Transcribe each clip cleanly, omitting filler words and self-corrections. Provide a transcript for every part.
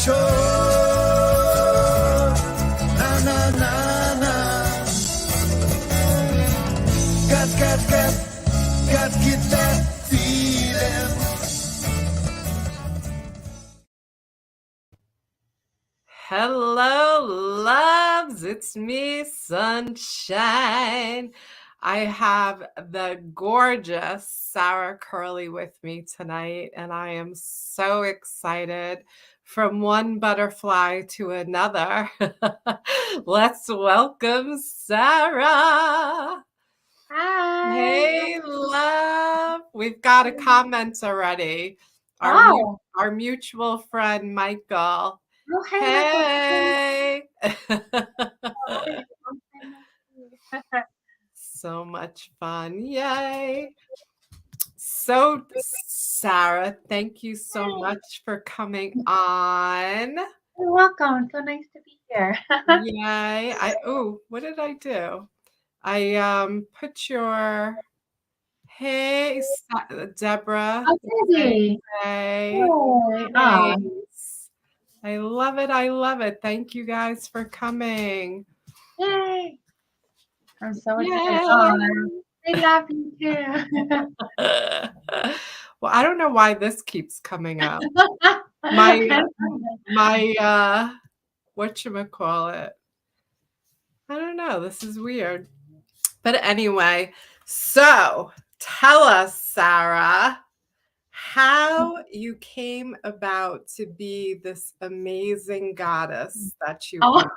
show. Na na na na. Got get that feeling. Hello, loves. It's me, Sunshine. I have the gorgeous Sarah Curley with me tonight, and I am so excited. From one butterfly to another. Let's welcome Sarah. Hi. Hey, love. We've got a comment already. Oh. Our mutual friend, Michael. Oh, Hey. Michael. So much fun. Yay. So, Sarah, thank you so much for coming on. You're welcome. So nice to be here. Yay. What did I do? I put your hey, Deborah. Oh, baby. Hey. Yay. Nice. I love it. I love it. Thank you guys for coming. Yay. I'm so Yay. excited. I love you too. Well, I don't know why this keeps coming up. My whatchamacallit? I don't know. This is weird. But anyway, so tell us, Sarah, how you came about to be this amazing goddess that you are.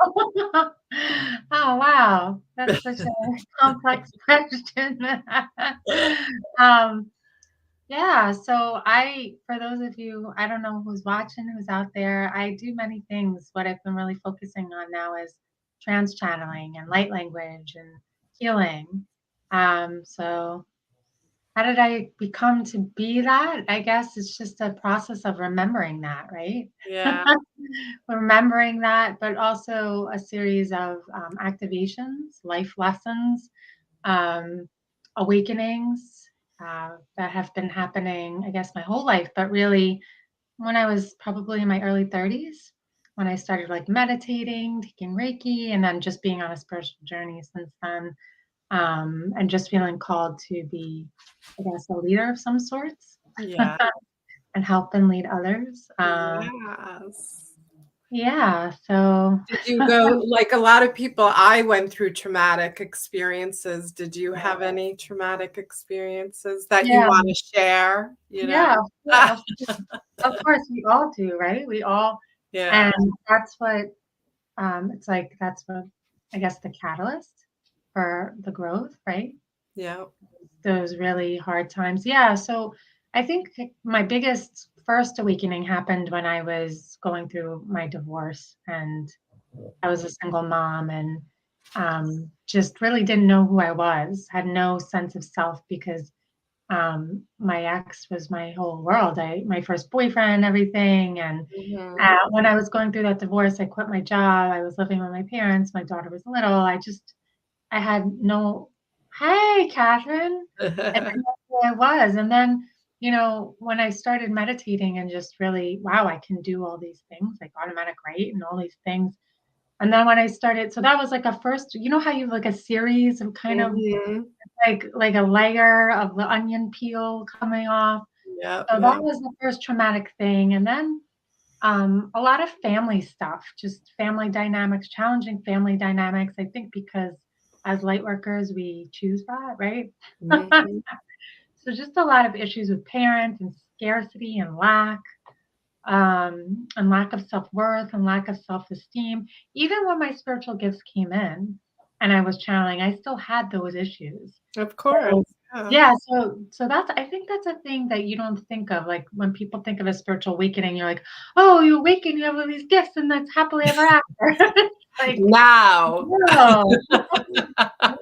Oh, wow. That's such a complex question. Yeah, so for those of you, I don't know who's watching, who's out there, I do many things. What I've been really focusing on now is trance channeling and light language and healing. So how did I become to be that? I guess it's just a process of remembering that, right? Yeah. Remembering that, but also a series of activations, life lessons, um, awakenings that have been happening, I guess, my whole life, but really when I was probably in my early 30s, when I started like meditating, taking Reiki, and then just being on a spiritual journey since then, and just feeling called to be, I guess, a leader of some sorts. Yeah. And help and lead others. Yes. Yeah. So Did you go, like a lot of people, I went through traumatic experiences. Did you have any traumatic experiences that you yeah, want to share? yeah, of course we all do, right? We all, Yeah. and that's what it's like. That's what I guess the catalyst for the growth, right? Yeah. Those really hard times. Yeah. So I think my biggest first awakening happened when I was going through my divorce, and I was a single mom, and just really didn't know who I was, had no sense of self because my ex was my whole world. My first boyfriend, everything. And Mhm. when I was going through that divorce, I quit my job. I was living with my parents. My daughter was little. I had no, hey, Catherine. I didn't know who I was. And then, when I started meditating and just really, wow, I can do all these things like automatic write and all these things. And then when I started, so that was like a first, how you have like a series of kind of Mhm. like a layer of the onion peel coming off. Yep, So yep. that was the first traumatic thing. And then a lot of family stuff, just family dynamics, challenging family dynamics. I think because as light workers, we choose that, right? Mhm. So just a lot of issues with parents and scarcity and lack of self-worth and lack of self-esteem. Even when my spiritual gifts came in and I was channeling, I still had those issues. Of course. So, Yeah. yeah, so I think that's a thing that you don't think of. Like when people think of a spiritual awakening, you're like, oh, you awaken, you have all these gifts, and that's happily ever after. Like, Now. no,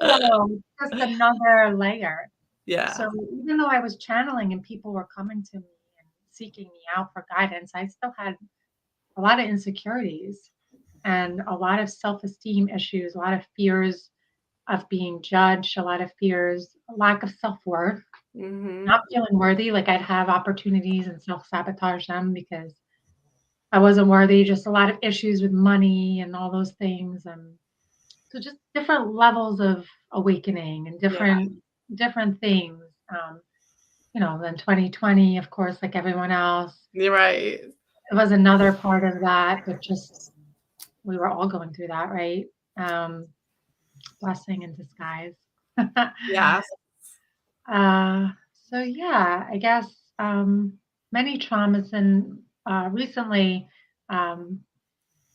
no, just another layer. Yeah. So even though I was channeling and people were coming to me and seeking me out for guidance, I still had a lot of insecurities and a lot of self-esteem issues, a lot of fears of being judged, a lot of fears, a lack of self-worth, Mhm. not feeling worthy. Like I'd have opportunities and self-sabotage them because I wasn't worthy, just a lot of issues with money and all those things, and so just different levels of awakening and Yeah. different things. Then 2020, of course, like everyone else, You're right. it was another part of that, but just we were all going through that, right? Um, Blessing in disguise. Yes. Uh, so yeah, I guess many traumas and recently, um,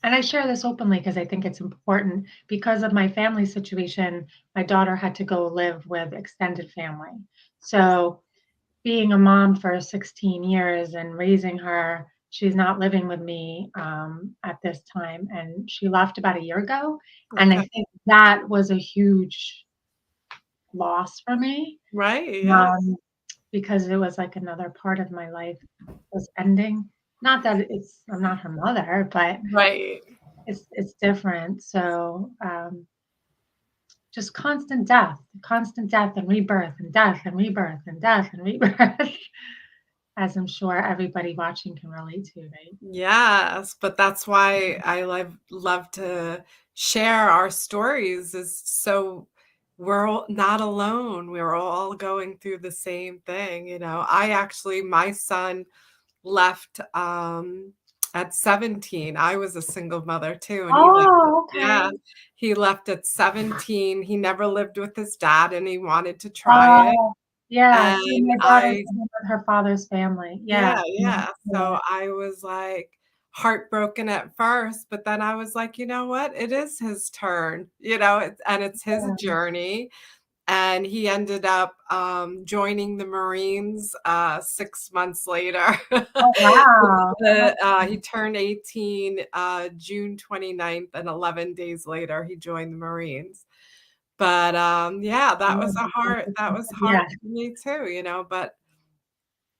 and I share this openly because I think it's important because of my family situation. My daughter had to go live with extended family. So being a mom for 16 years and raising her, she's not living with me at this time, and she left about a year ago. And I Okay. think that was a huge loss for me. Right. Yeah. Um, because it was like another part of my life was ending. Not that I'm not her mother, but Right. it's different. So just constant death and rebirth and death and rebirth and death and rebirth, as I'm sure everybody watching can relate to, right? Yes, but that's why I love to share our stories is so we're all not alone. We're all going through the same thing, you know. My son left at 17. I was a single mother too, and Oh, yeah, okay. he left at 17. He never lived with his dad and he wanted to try it. Oh, yeah. See, And my daughter's I living with her father's family. Yeah. Yeah, Mhm. yeah. Yeah. So I was like heartbroken at first, but then I was like, you know what? It is his turn, and it's his Yeah. journey. And he ended up joining the Marines 6 months later. Oh, wow. He turned 18 June 29th, and 11 days later he joined the Marines. But yeah, that was hard Yeah. for me too, but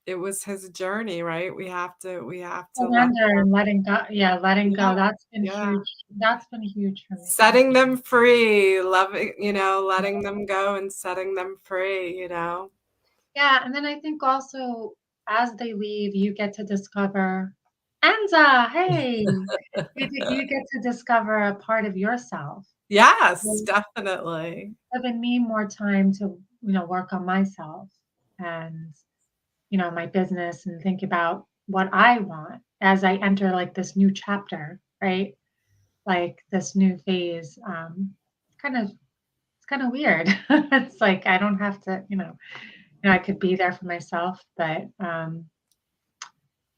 it was his journey, right? We have to let Surrender and letting go. Yeah, letting yeah, go. That's been yeah. huge. That's been huge for me. Setting them free, loving, letting them go and setting them free. Yeah, and then I think also as they leave, you get to discover, Anza, hey, you get to discover a part of yourself. Yes, Really definitely. giving me more time to, work on myself and, my business and think about what I want as I enter like this new chapter, right? Like this new phase. Kind of it's kind of weird. It's like I don't have to, I could be there for myself, but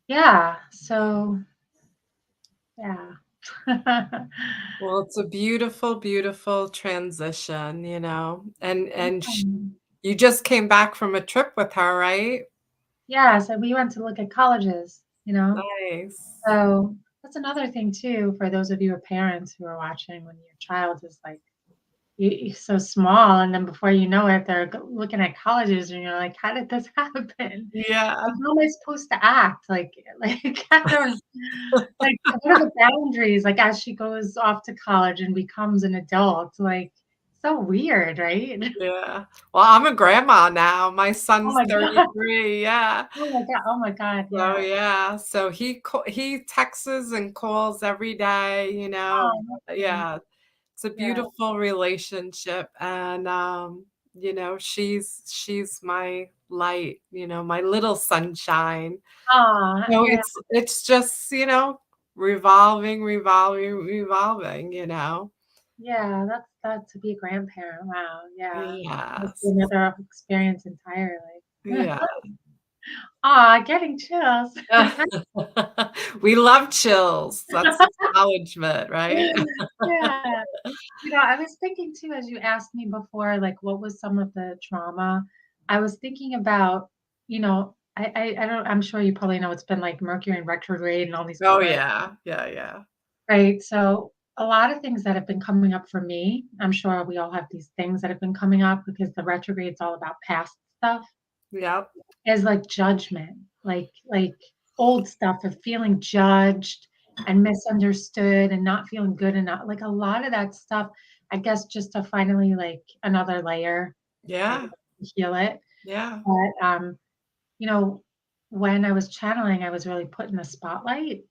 yeah, so yeah. Well, it's a beautiful, beautiful transition. You just came back from a trip with her, right? Yeah, so we went to look at colleges. Nice. So that's another thing too for those of you who are parents who are watching when your child is like so small, and then before you know it, they're looking at colleges, and you're like, "How did this happen? Yeah. Like, how am I supposed to act? Like I don't like what are the boundaries? Like as she goes off to college and becomes an adult, like so weird, right? Yeah. Well, I'm a grandma now. My Oh son's my god! 33, yeah. Oh my god! Oh my god! So, Yeah. yeah, so he texts and calls every day. Oh, that's nice. Yeah, it's a Yeah. beautiful relationship, and, she's my light, my little sunshine. Aw, So yeah. it's just, revolving, revolving, revolving. Yeah, that's to be a grandparent. Wow, yeah. Must be Yes. another experience entirely. Yeah. Aw, getting chills. We love chills. That's acknowledgement, right? Yeah. I was thinking too, as you asked me before, like what was some of the trauma? I was thinking about, I don't I'm sure you probably know it's been like Mercury in retrograde and all these Oh, other, yeah. Yeah, yeah. right? So a lot of things that have been coming up for me, I'm sure we all have these things that have been coming up because the retrograde's all about past stuff, Yep. is like judgment, like old stuff of feeling judged and misunderstood and not feeling good enough. Like a lot of that stuff, I guess just to finally like another layer and Yeah. heal it. Yeah. But you know, when I was channeling, I was really put in the spotlight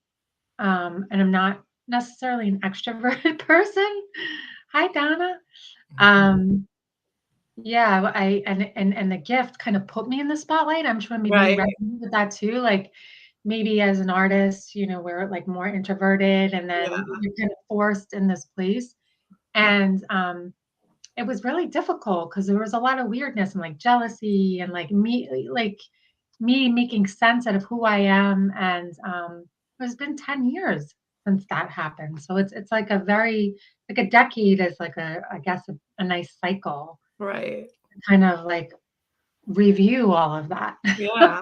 And I'm not necessarily an extroverted person. Hi, Donna. Mhm. Um, yeah, and the gift kind of put me in the spotlight. I'm sure maybe you Right. resonate with that too. Like maybe as an artist, we're like more introverted, and then Yeah. you're kind of forced in this place. And it was really difficult because there was a lot of weirdness and like jealousy and like me making sense out of who I am. And it's been 10 years since that happened. So it's like a very like a decade is like a I guess a nice cycle Right. to kind of like review all of that. Yeah. you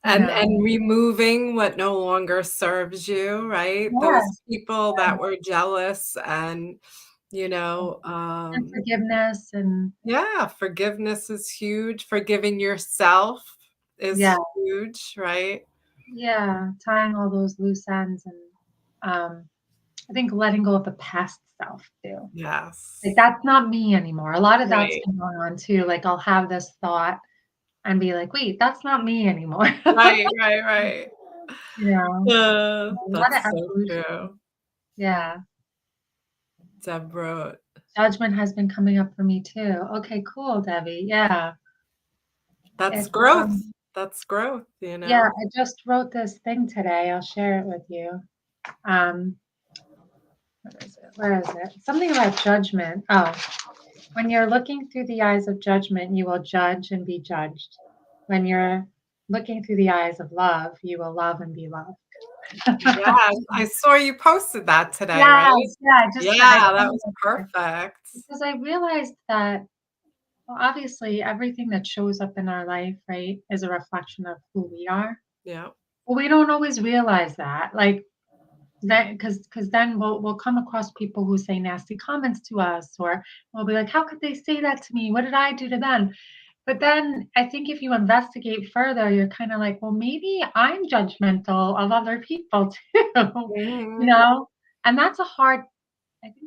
And know. removing what no longer serves you, right? Those Yes. people that were jealous and, you Yeah. know, And forgiveness and yeah, forgiveness is huge. Forgiving yourself yeah, is huge, right? yeah, tying all those loose ends and I think letting go of the past self too. Like, Yes. that's not me anymore. A lot of that's Right. been going on too. Like, I'll have this thought and be like, "Wait, that's not me anymore." Right, right, right. You know? A lot of That's so evolution. true. Yeah. Deb wrote. Judgment has been coming up for me too. Okay, cool, Debbie. Yeah. That's It's, growth. That's growth, you yeah, know? I just wrote this thing today. I'll share it with you. Um, what is it? Where is it? Something about judgment. Oh, when you're looking through the eyes of judgment, you will judge and be judged. When you're looking through the eyes of love, you will love and be loved. Yes, I saw you posted that today, right? Yes, yeah, I Yeah, that found was it there perfect. because I realized that, well, obviously everything that shows up in our life, right, is a reflection of who we are. Yeah. But we don't always realize that. Like that because then we'll come across people who say nasty comments to us, or we'll be like, how could they say that to me? What did I do to them? But then I think if you investigate further, you're kind of like, well, maybe I'm judgmental of other people too, you Mhm. know? And I think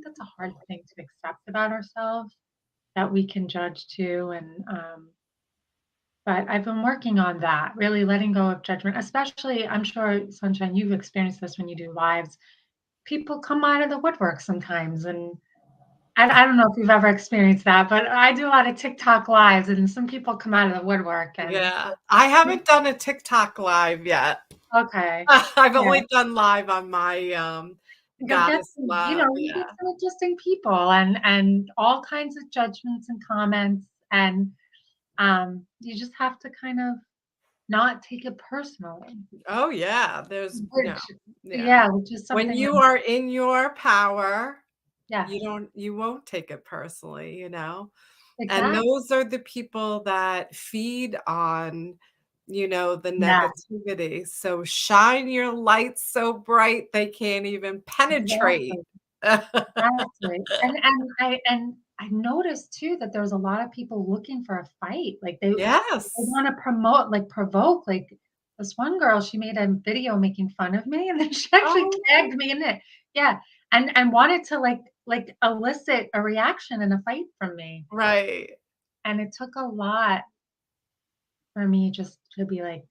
that's a hard thing to accept about ourselves that we can judge too. And, but I've been working on that, really letting go of judgment, especially, I'm sure, Sunshine, you've experienced this when you do lives. People come out of the woodwork sometimes. And I don't know if you've ever experienced that, but I do a lot of TikTok lives and some people come out of the woodwork and Yeah. I haven't done a TikTok live yet. okay. I've Yeah. only done live on my, You'll get Goddess some, Love, you get yeah. some interesting people and all kinds of judgments and comments. And you just have to kind of not take it personally. Oh, yeah, Which yeah. yeah, which is When something you that are in your power, yes, you won't take it personally, you know? And exactly. those are the people that feed on, the Yeah, negativity. So shine your light so bright they can't even penetrate. exactly. Exactly. And I noticed too that there's a lot of people looking for a fight. Like they Yes. wanna promote, like, provoke. Like, this one girl, she made a video making fun of me, and then she actually Oh, tagged me in it. Yeah, and wanted to, like, elicit a reaction and a fight from me. right. And it took a lot for me just to be like,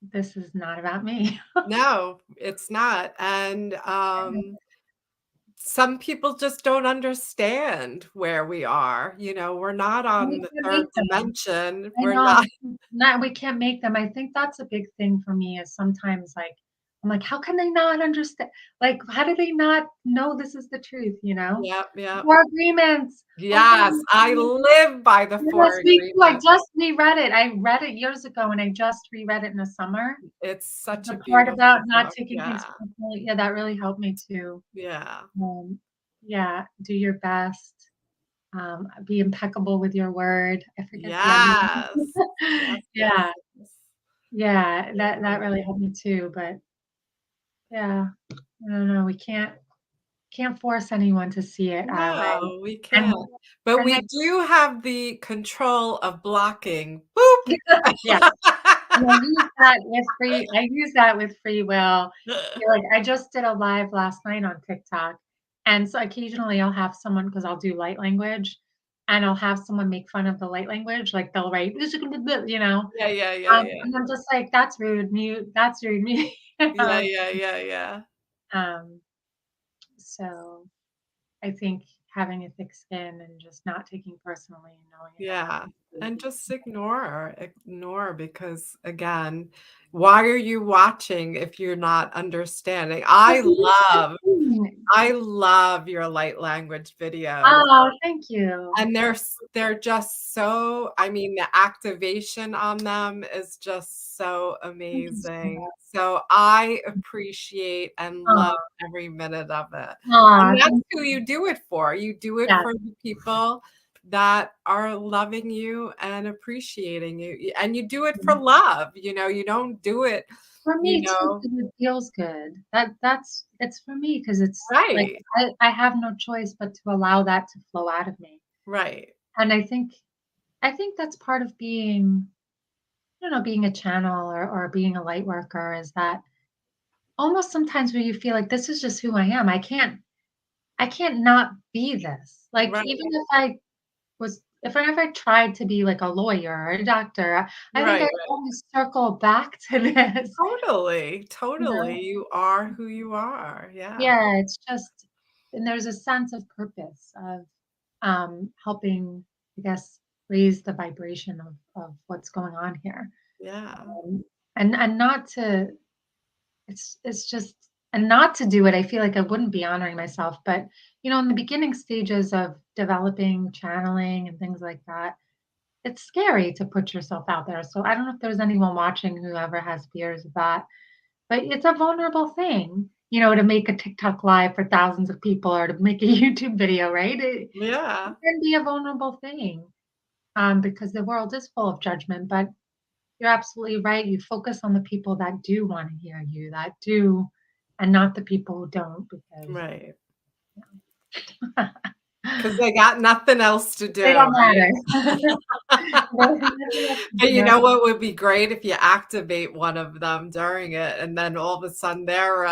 "This is not about me." No, it's not. And some people just don't understand where we are. We're not on We the can't third make them. dimension. I We're know, not. not we can't make them. I think that's a big thing for me is sometimes, like, I'm like, "How can they not understand? Like, how do they not know this is the truth?" You know? Yep, yep. 4 agreements. Oh, Yes, I my live by the yes, 4 me too. I agreement. just reread it. I read it years ago, and I just reread it in the summer. It's such a The part about beautiful not book. taking things Yeah, personally, yeah, that really helped me too. yeah. Yeah, do your best, be impeccable with your word. I forget the other Yes. one. Yes, yes, Yeah. yes. Yeah, that Yeah. really helped me too, but yeah, I don't know, we can't force anyone to see it our way. No, we And can't. But and we do have the control of blocking. Boop. yeah, and I use that with free will. Yeah, like, I just did a live last night on TikTok, and so occasionally I'll have someone because 'cause I'll do light language, and I'll have someone make fun of the light language, like they'll write, you know, Yeah, yeah, yeah, yeah. and I'm just like, "That's rude, mute, that's rude, mute." Yeah, yeah, yeah, yeah. Um, so I think having a thick skin and just not taking personally and knowing it doesn't Yeah, have and to just ignore because again, why are you watching if you're not understanding? I love your light language videos. Oh, thank you. And they're just so I mean, the activation on them is just so Thank you so amazing. much. So I appreciate and love Aw, every minute of it. And aw, that's thank who you. you do it for. You do it Yes. for the people that are loving you and appreciating you. And you do it for love, you don't do it, For you me too, know 'cause it feels good. That's it's for me 'cause it's like Right, I have no choice but to allow that to flow out of me. right, And I think that's part of being, I don't know, being a channel or being a light worker is that almost sometimes where you feel like this is just who I am. I can't not be this. Like right, even if I ever tried to be like a lawyer or a doctor, I think right, I'd right. always circle back to this, Totally, you totally. know? You are who you are. Yeah. Yeah, it's just and there's a sense of purpose of, helping, I guess, raise the vibration of what's going on here. Yeah. And not to it's just and not to do it, I feel like I wouldn't be honoring myself, but, in the beginning stages of developing channeling and things like that, it's scary to put yourself out there, so I don't know if there's anyone watching who ever has fears of that. But it's a vulnerable thing, to make a TikTok live for thousands of people or to make a YouTube video, right? It Yeah. can be a vulnerable thing, because the world is full of judgment, but you're absolutely right. You focus on the people that do wanna hear you, that do and not the people who don't because Right. 'Cause they got nothing else to do, they don't right? matter. They have nothing else to But do, you right? know what would be great if you activate one of them during it, and then all of a sudden they're,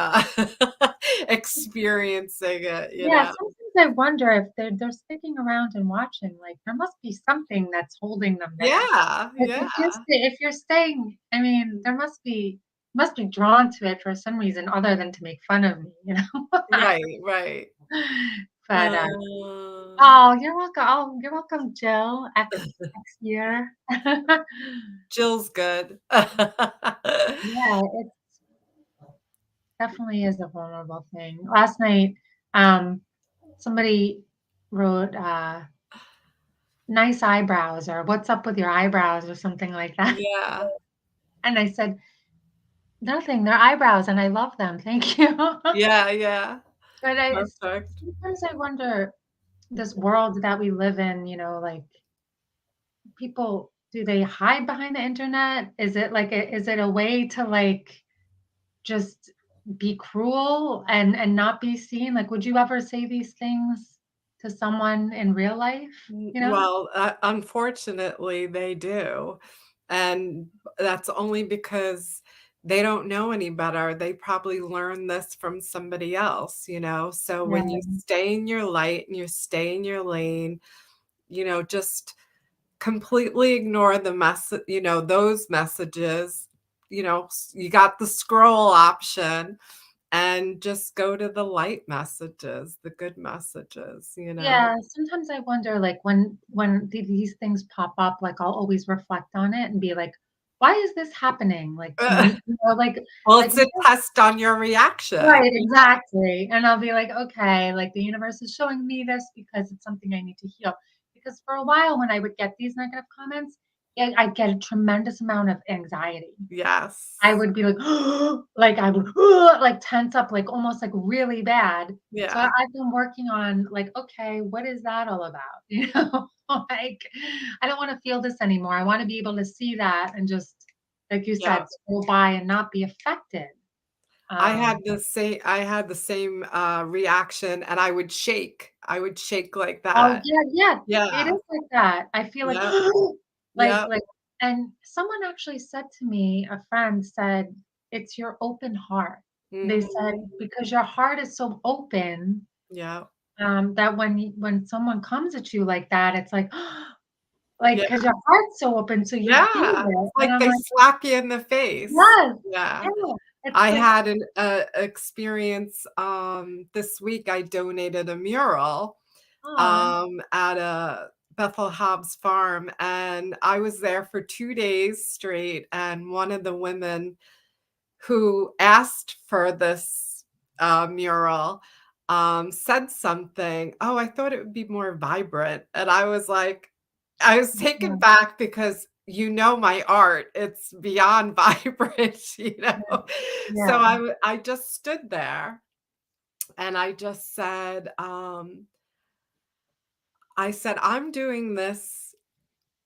experiencing it, you Yeah, know? sometimes I wonder if they're sticking around and watching, like, there must be something that's holding them there. Yeah, 'Cause yeah. if you're staying, I mean, there must be drawn to it for some reason other than to make fun of me, you know? Right, right. But, Uh, oh, you're welcome, Jill, X year. Jill's good. Yeah, it definitely is a vulnerable thing. Last night, um, somebody wrote, "Nice eyebrows," or "What's up with your eyebrows?" or something like that. Yeah. And I said, "Nothing, they're eyebrows and I love them, thank you." Yeah, yeah. But Perfect. sometimes I wonder, this world that we live in, like, people, do they hide behind the internet? Is it a way to, like, just be cruel and not be seen? Like, would you ever say these things to someone in real life, you know? Well, unfortunately, they do, and that's only because they don't know any better. They probably learned this from somebody else, So when you Right. stay in your light and you stay in your lane, just completely ignore those messages, you got the scroll option and just go to the light messages, the good messages. Yeah, sometimes I wonder, like, when these things pop up, like, I'll always reflect on it and be like, "Why is this happening, like, to me?" Well, Like it's a test on your reaction. right, exactly, and I'll be like, "Okay, like, the universe is showing me this because it's something I need to heal." Because for a while when I would get these negative comments, I'd get a tremendous amount of anxiety. I Yes. would be like, like, I would, like, tense up, like, almost, like, really bad. So Yeah. I've been working on, like, "Okay, what is that all about?" You know? Like, I don't wanna feel this anymore. I wanna be able to see that and just, like you Yep. said, scroll by and not be affected. Um I had the same, reaction, and I would shake like Oh, that. yeah, yeah, it Yeah. is like that. I feel like Yep. like Yep. like and someone actually said to me, a friend said, "It's your open heart." They said, Mhm. "Because your heart is so open, Yep. that when someone comes at you like that, it's like, Yeah. 'cause your heart's so open, so you feel Yeah. it, It's and like I'm they like, slap you in the face. "Yes, Yeah. yeah." It's I like, had an experience, this week. I donated a mural, "Aw, at a Bethel Hobbs farm, and I was there for 2 days straight, and one of the women who asked for this, mural, said something, "Oh, I thought it would be more vibrant," and I was taken yeah, back because my art, it's beyond vibrant, you know? So yeah, I just stood there and I just said, I said, "I'm doing this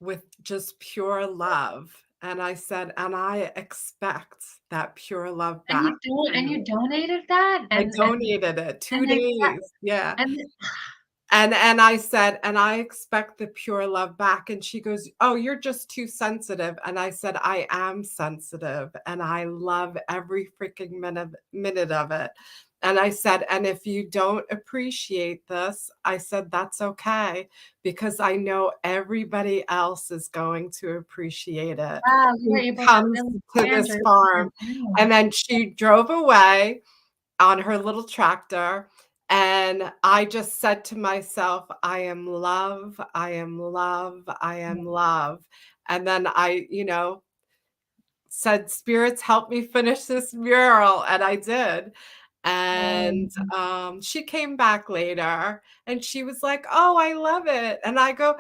with just pure love," and I said, "And I expect that pure love back and from you you." donated that, I donated it 2 and they days, yeah. and And I said, "And I expect the pure love back," and she goes, "Oh, you're just too sensitive," and I said, "I am sensitive, and I love every freaking minute of it," and I said, "And if you don't appreciate this," I said, "That's okay, because I know everybody else is going to appreciate it wow, you were who able to comes really to stand this your farm," and ground. then she drove away on her little tractor, and I just said to myself, "I am love, I am love, I am love." And then said, "Spirits, help me finish this mural," and I did. And, Um, she came back later, and she was like, "Oh, I love it." And I go,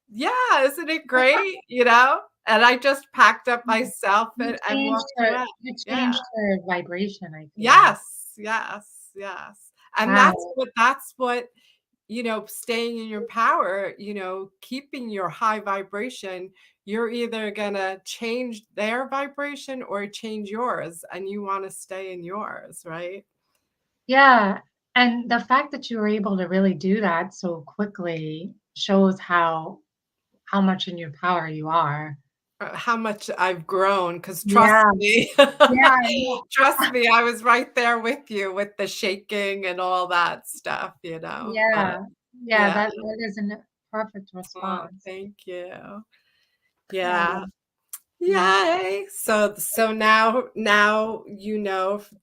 "Yeah, isn't it great?" You know? And I just packed up myself and walked away. you Yeah. changed her vibration, I feel. Yes, yes, yes. And Wow. that's what, staying in your power, keeping your high vibration, you're either gonna change their vibration or change yours, and you wanna stay in yours, right? Yeah, and the fact that you were able to really do that so quickly shows how much in your power you are. How much I've grown, because trust Yeah, me, yeah, yeah. trust me, I was right there with you with the shaking and all that stuff, but Yeah, yeah, yeah. that is a perfect Oh, response. thank you. Yeah, Yeah. yeah. Yay. So now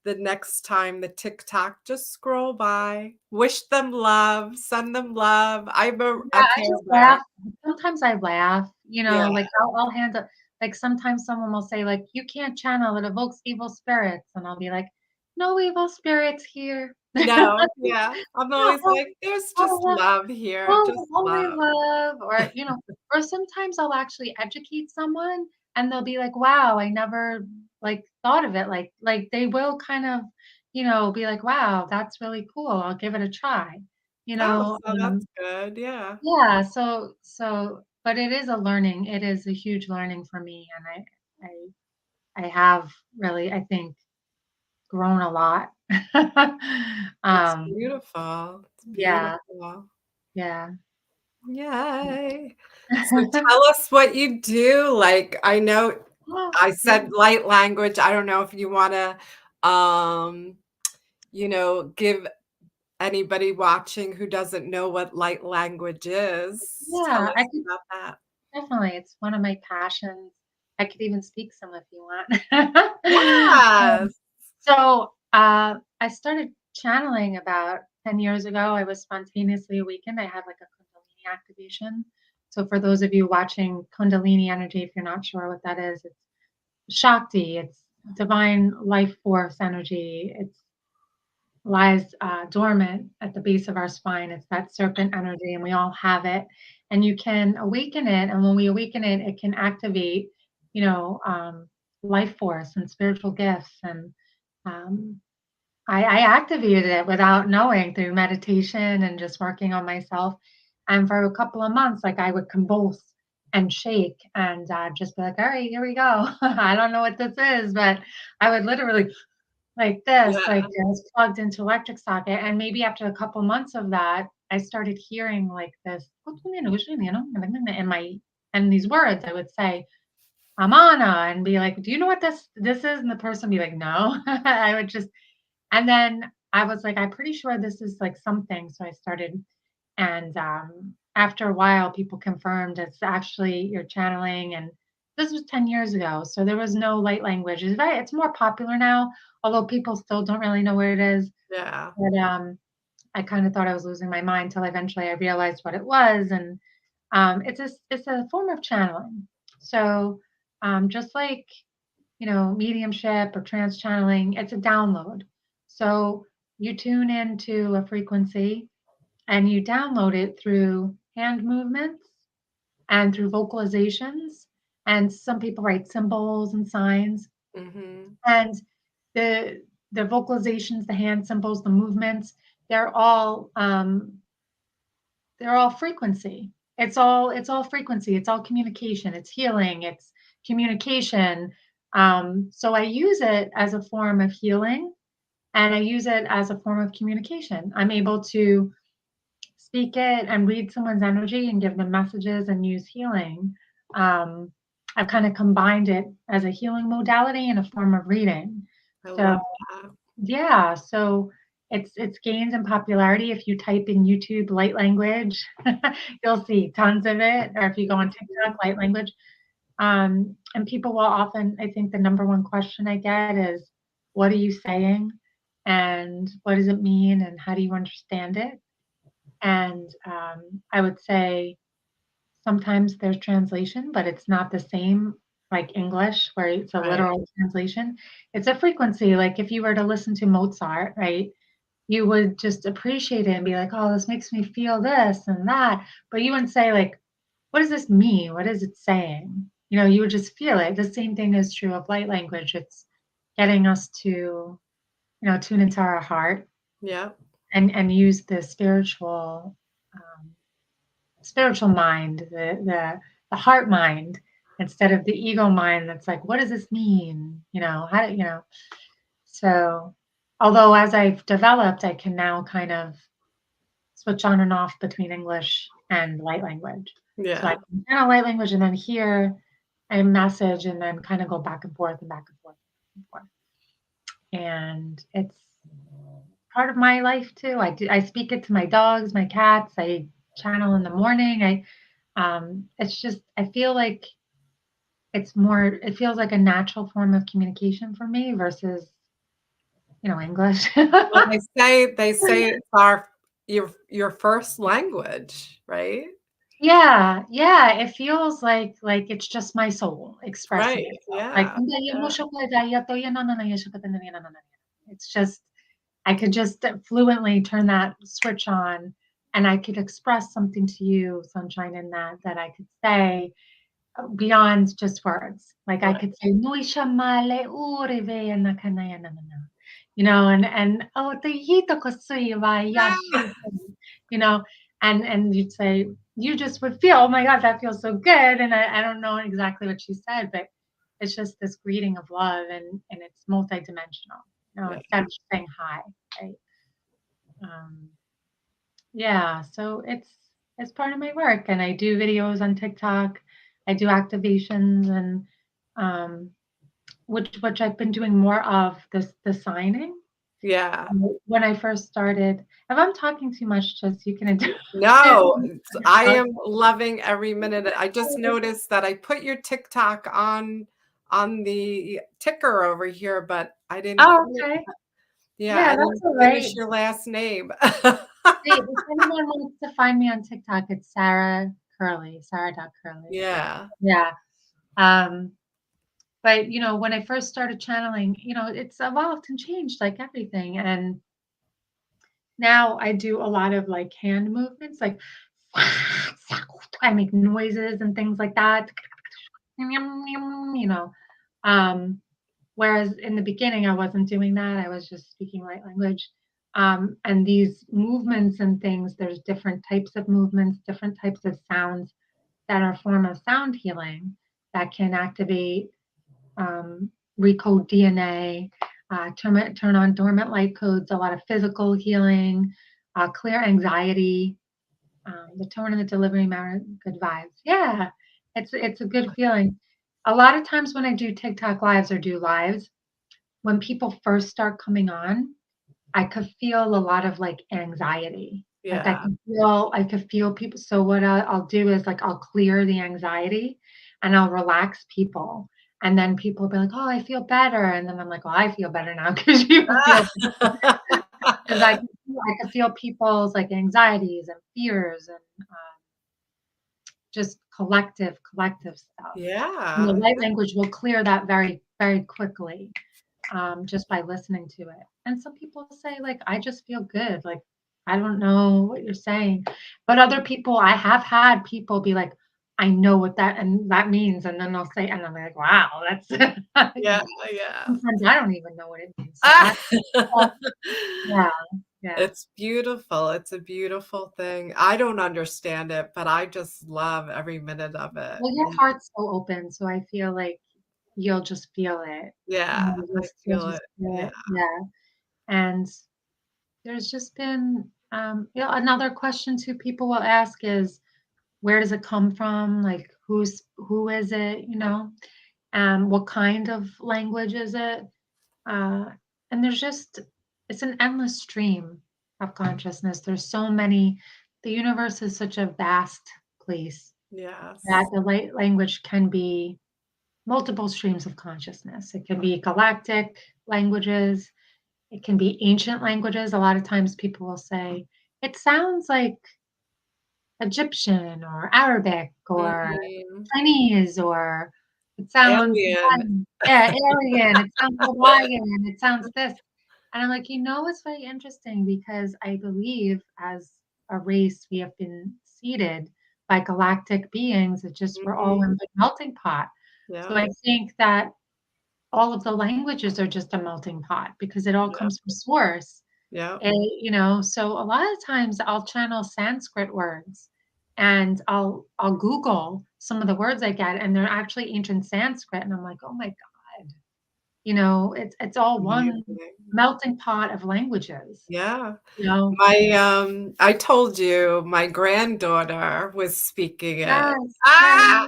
the next time the TikTok, just scroll by, wish them love, send them love. I'm Yeah, a I Care just Bear. laugh. Sometimes I laugh, Yeah. like I'll handle like sometimes someone will say like you can't channel it evokes evil spirits and I'll be like no evil spirits here. No, yeah. I'm always Oh, like, there's just oh, love here, just oh, only love. love or or sometimes I'll actually educate someone and they'll be like, "Wow, I never like thought of it." Like they will kind of, be like, "Wow, that's really cool. I'll give it a try." You Oh, know, so that's good. Yeah. yeah, but it is a huge learning for me and I have really I think grown a lot. It's um beautiful. It's yeah, beautiful. yeah. Yay. So tell us what you do. Like, I know Oh, I yeah. said light language. I don't know if you wanna, um, give anybody watching who doesn't know what light language is, tell Yeah, I us could about that. definitely, it's one of my passions. I could even speak some if you want. Um, Yes. I started channeling about 10 years ago. I was spontaneously awakened. I had like a Kundalini activation. So, for those of you watching Kundalini energy, if you're not sure what that is, it's Shakti, it's divine life force energy. It's lies dormant at the base of our spine. It's that serpent energy, and we all have it. And you can awaken it. And when we awaken it, it can activate, you know, um, life force and spiritual gifts. And um, I activated it without knowing through meditation and just working on myself. And for a couple of months, like I would convulse and shake and just be like, all right, here we go. I don't know what this is, but I would literally like this, like, Yeah. I was plugged into electric socket, and maybe after a couple months of that, I started hearing, like, this in my and these words, I would say, "Amana," and be like, "Do you know what this is?" And the person be like, "No." I would just and then I was like, I'm pretty sure this is like something. So I started, and after a while, people confirmed it's actually you're channeling. And this was 10 years ago. So there was no light language. It's more popular now, although people still don't really know what it is. Yeah. But I kind of thought I was losing my mind until eventually I realized what it was. And it's a form of channeling. So just like mediumship or trance channeling, it's a download. So you tune into a frequency and you download it through hand movements and through vocalizations. And some people write symbols and signs. Mm-hmm. And the the vocalizations, the hand symbols, the movements, they're all frequency. It's all frequency. It's all communication. It's healing. It's communication. So I use it as a form of healing, and I use it as a form of communication. I'm able to speak it and read someone's energy and give them messages and use healing. Um, I've kind of combined it as a healing modality and a form of reading. I So love that. yeah, so it's gained in popularity. If you type in YouTube light language, you'll see tons of it. Or if you go on TikTok, light language. And people will often, I think the number one question I get is, what are you saying? And what does it mean? And how do you understand it? And I would say sometimes there's translation, but it's not the same like English, where it's a Right. literal translation. It's a frequency. Like if you were to listen to Mozart, right? You would just appreciate it and be like, oh, this makes me feel this and that. But you wouldn't say, like, what does this mean? What is it saying? You would just feel it. The same thing is true of light language. It's getting us to, tune into our heart Yeah. and use the um, spiritual mind, the heart mind, instead of the ego mind that's like, what does this mean? How do so although as I've developed, I can now kind of switch on and off between English and light language. So I Yeah. can channel light language and then hear a message and then kind of go back and forth and back and forth and forth. And it's part of my life too. I speak it to my dogs, my cats. I channel in the morning. It's just I feel like it feels like a natural form of communication for me versus English. Well, they say it's your first language, right? Yeah, yeah, it feels like it's just my soul expressing Right. itself. Like, Yeah. Yeah. it's just I could just fluently turn that switch on, and I could express something to you, sunshine, in that I could say beyond just words. Like I Right. could say, "Noi shamale urive na kanaya na na na," and oh, te hito kosui wa yashi, you know, and you'd say, you just would feel, oh my God, that feels so good. And I don't know exactly what she said, but it's just this greeting of love, and it's multidimensional, Yeah. instead of just saying hi, right? Um, yeah, so it's part of my work, and I do videos on TikTok. I do activations, and um, which I've been doing more of the signing. Yeah. When I first started, if I'm talking too much, just you can No, I am loving every minute. I just noticed that I put your TikTok on the ticker over here, but I didn't Oh, finish. okay. Yeah, Yeah, I that's didn't all finish right. your last name. Hey, if anyone wants to find me on TikTok, it's Sarah Curley, Sarah.Curley. Yeah. Yeah. Um, but when I first started channeling, it's evolved and changed like everything. And now I do a lot of like hand movements, like I make noises and things like that. You know. Um, Whereas in the beginning, I wasn't doing that. I was just speaking light language. And these movements and things, there's different types of movements, different types of sounds that are a form of sound healing that can activate, recode DNA, turn on dormant light codes, a lot of physical healing, clear anxiety, the tone and the delivery matter, good vibes. Yeah, it's a good feeling. A lot of times when I do TikTok lives or do lives, when people first start coming on, I could feel a lot of, like, anxiety. Like, Yeah. I could feel people, so what I'll do is, like, I'll clear the anxiety, and I'll relax people, and then people will be like, "Oh, I feel better," and then I'm like, "Well, I feel better now because you feel," 'cause I could feel people's, like, anxieties and fears and, just collective stuff. And the Yeah. light language will clear that very, very quickly, just by listening to it. And some people say, like, "I just feel good." Like, "I don't know what you're saying." But other people, I have had people be like, "I know what that means," and then they'll say, and I'm like, "Wow, that's," you Yeah, know, yeah. sometimes I don't even know what it means. So Ah! uh, yeah, yeah. It's beautiful, it's a beautiful thing. I don't understand it, but I just love every minute of it. Well, your heart's so open, so I feel like you'll just feel it. Yeah, I You'll feel it. just feel Yeah. it, yeah. And there's just been, another question too people will ask is, where does it come from? Like, who is it, you know? What kind of language is it? Uh, and there's just, it's an endless stream of consciousness. There's so many, the universe is such a vast place that Yes. the light language can be multiple streams of consciousness. It can be galactic languages, it can be ancient languages. A lot of times people will say, it sounds like Egyptian or Arabic or Mhm. Chinese, or it sounds Alien. Hawaiian. Yeah, Aryan, it sounds Hawaiian, it sounds this. And I'm like, it's very interesting because I believe as a race we have been seeded by galactic beings. It just we're all in Mhm. the melting pot. So Yep, I think that all of the languages are just a melting pot because it all yep, comes from source. yep. So a lot of times I'll channel Sanskrit words and I'll Google some of the words I get and they're actually ancient Sanskrit and I'm like, "Oh my God." It's all one Amazing. melting pot of languages, Yeah. you know? I told you my granddaughter was speaking it. Yes, yeah, Ah!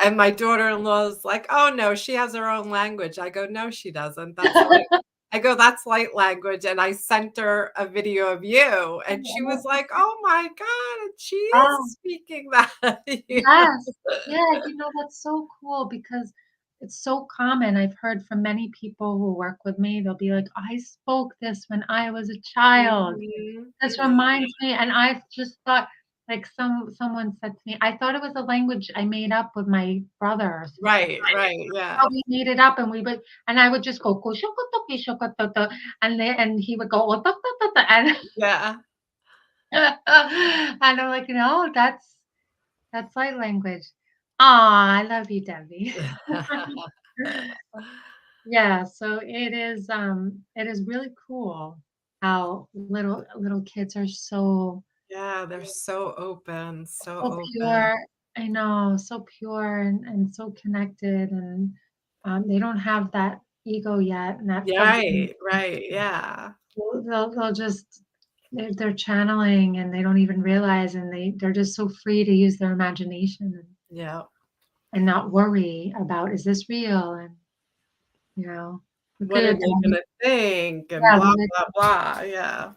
And my daughter-in-law's like, "Oh, no, she has her own language." I go, "No, she doesn't. That's light language," and I sent her a video of you, and she was like, "Oh my god, she is Oh, speaking that." You know? yes. Yeah, that's so cool because it's so common. I've heard from many people who work with me, they'll be like, "I spoke this when I was a child." Mhm. This Yeah. reminds me, and I've just thought, like, someone said to me, "I thought it was a language I made up with my brother or something." Right, right, Thought yeah. we made it up, and I would just go, "Kushokotoki shokototo," and he would go, "Otototota," and Yeah. and I'm like, "No, that's light language." Aw, I love you, Debbie. Yeah, so it is really cool how little kids are Yeah, they're so open, so so open. pure. I know, so pure and so connected, and they don't have that ego yet, and that Yeah, fuzzy. right, right, yeah. They'll just they're channeling, and they don't even realize, and they're just so free to use their imagination Yeah. and not worry about, is this real, and we What are could they gonna think and yeah, blah, blah, blah, yeah.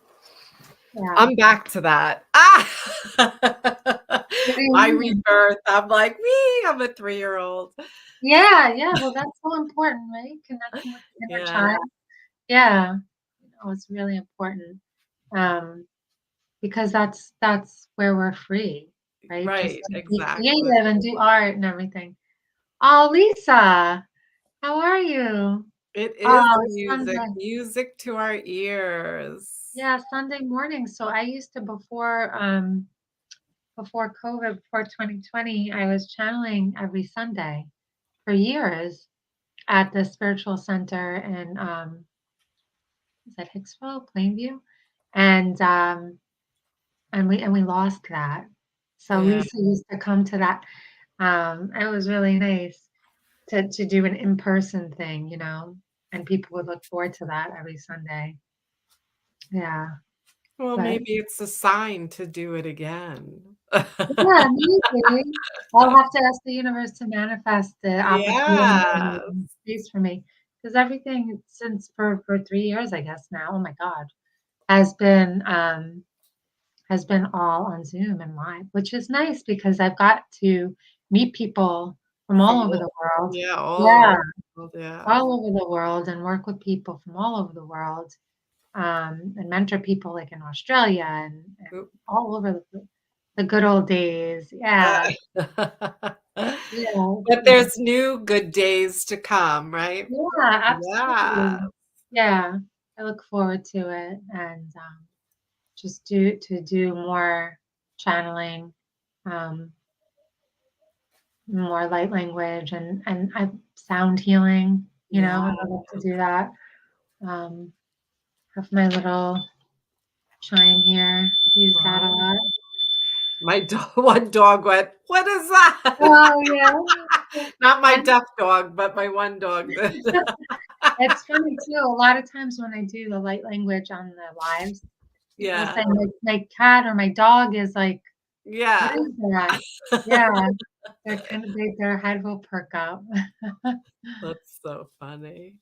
yeah. I'm back to that. Ah! What do you My mean? rebirth, I'm like, "Wee!" I'm a three-year-old. Yeah, yeah, well, that's so important, right? Connecting with the inner Yeah, child. Yeah, it's really important, um, because that's where we're free, right? Just right, to be exactly. creative and do art and everything. Oh, Lisa, how are you? It is Oh, it's music, Sunday. music to our ears. Yeah, Sunday morning. So I used to before COVID, before 2020, I was channeling every Sunday for years at the spiritual center in is that Hicksville, Plainview? And we lost that. So Yeah. Lisa used to come to that. It was really nice to do an in-person thing, and people would look forward to that every Sunday. Yeah, Well, but maybe it's a sign to do it again. yeah, maybe I'll have to ask the universe to manifest the opportunity Yeah. and space for me because everything since for 3 years, I guess now. Oh my God. has been um, has been all on Zoom and live, which is nice because I've got to meet people from From all over all the world. yeah, all over Yeah, the world, yeah. all over the world, and work with people from all over the world, and mentor people like in Australia and Oop. all over the good old days. Yeah, yeah, But there's new good days to come, right? yeah, Yeah. absolutely. Yeah, I look forward to it, and just do more channeling, um, more light language, and I sound healing. Yeah. I love to do that. Um, have my little chime here. Use that a Wow. lot. My one dog went, "What is that?" Oh yeah, Not my and deaf dog, but my one dog did. it's funny too. A lot of times when I do the light language on the lives, people Yeah. say my cat or my dog is like, "What Yeah. is that?" Yeah, they're their head will perk up. That's so funny.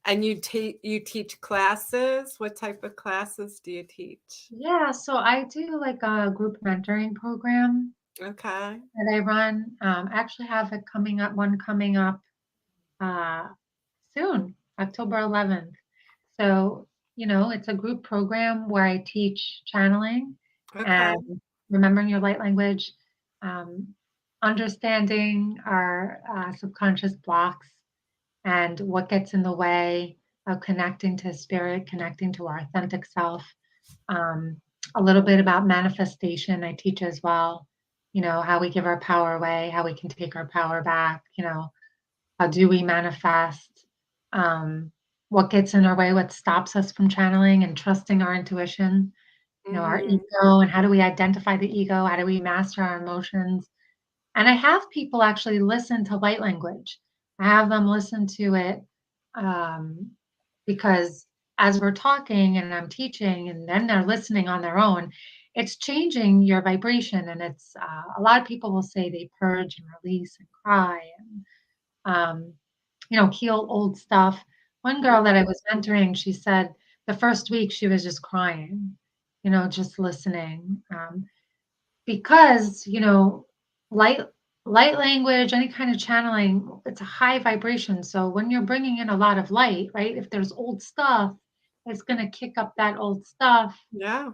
And you teach classes? What type of classes do you teach? Yeah, so I do like a group mentoring program Okay. that I run. I actually have one coming up uh, soon, October 11th. So, it's a group program where I teach channeling Okay. and remembering your light language, um, understanding our subconscious blocks and what gets in the way of connecting to spirit, connecting to our authentic self. Um, a little bit about manifestation, I teach as well. How we give our power away, how we can take our power back. How do we manifest? Um, what gets in our way? What stops us from channeling and trusting our intuition? Our Mhm. ego, and how do we identify the ego? How do we master our emotions? And I have people actually listen to light language. I have them listen to it, um, because as we're talking and I'm teaching, and then they're listening on their own, it's changing your vibration. And it's a lot of people will say they purge and release and cry and heal old stuff. One girl that I was mentoring, she said the first week she was just crying, just listening. Because light light language, any kind of channeling, it's a high vibration. So when you're bringing in a lot of light, right, if there's old stuff, it's going to kick up that old stuff, Yeah.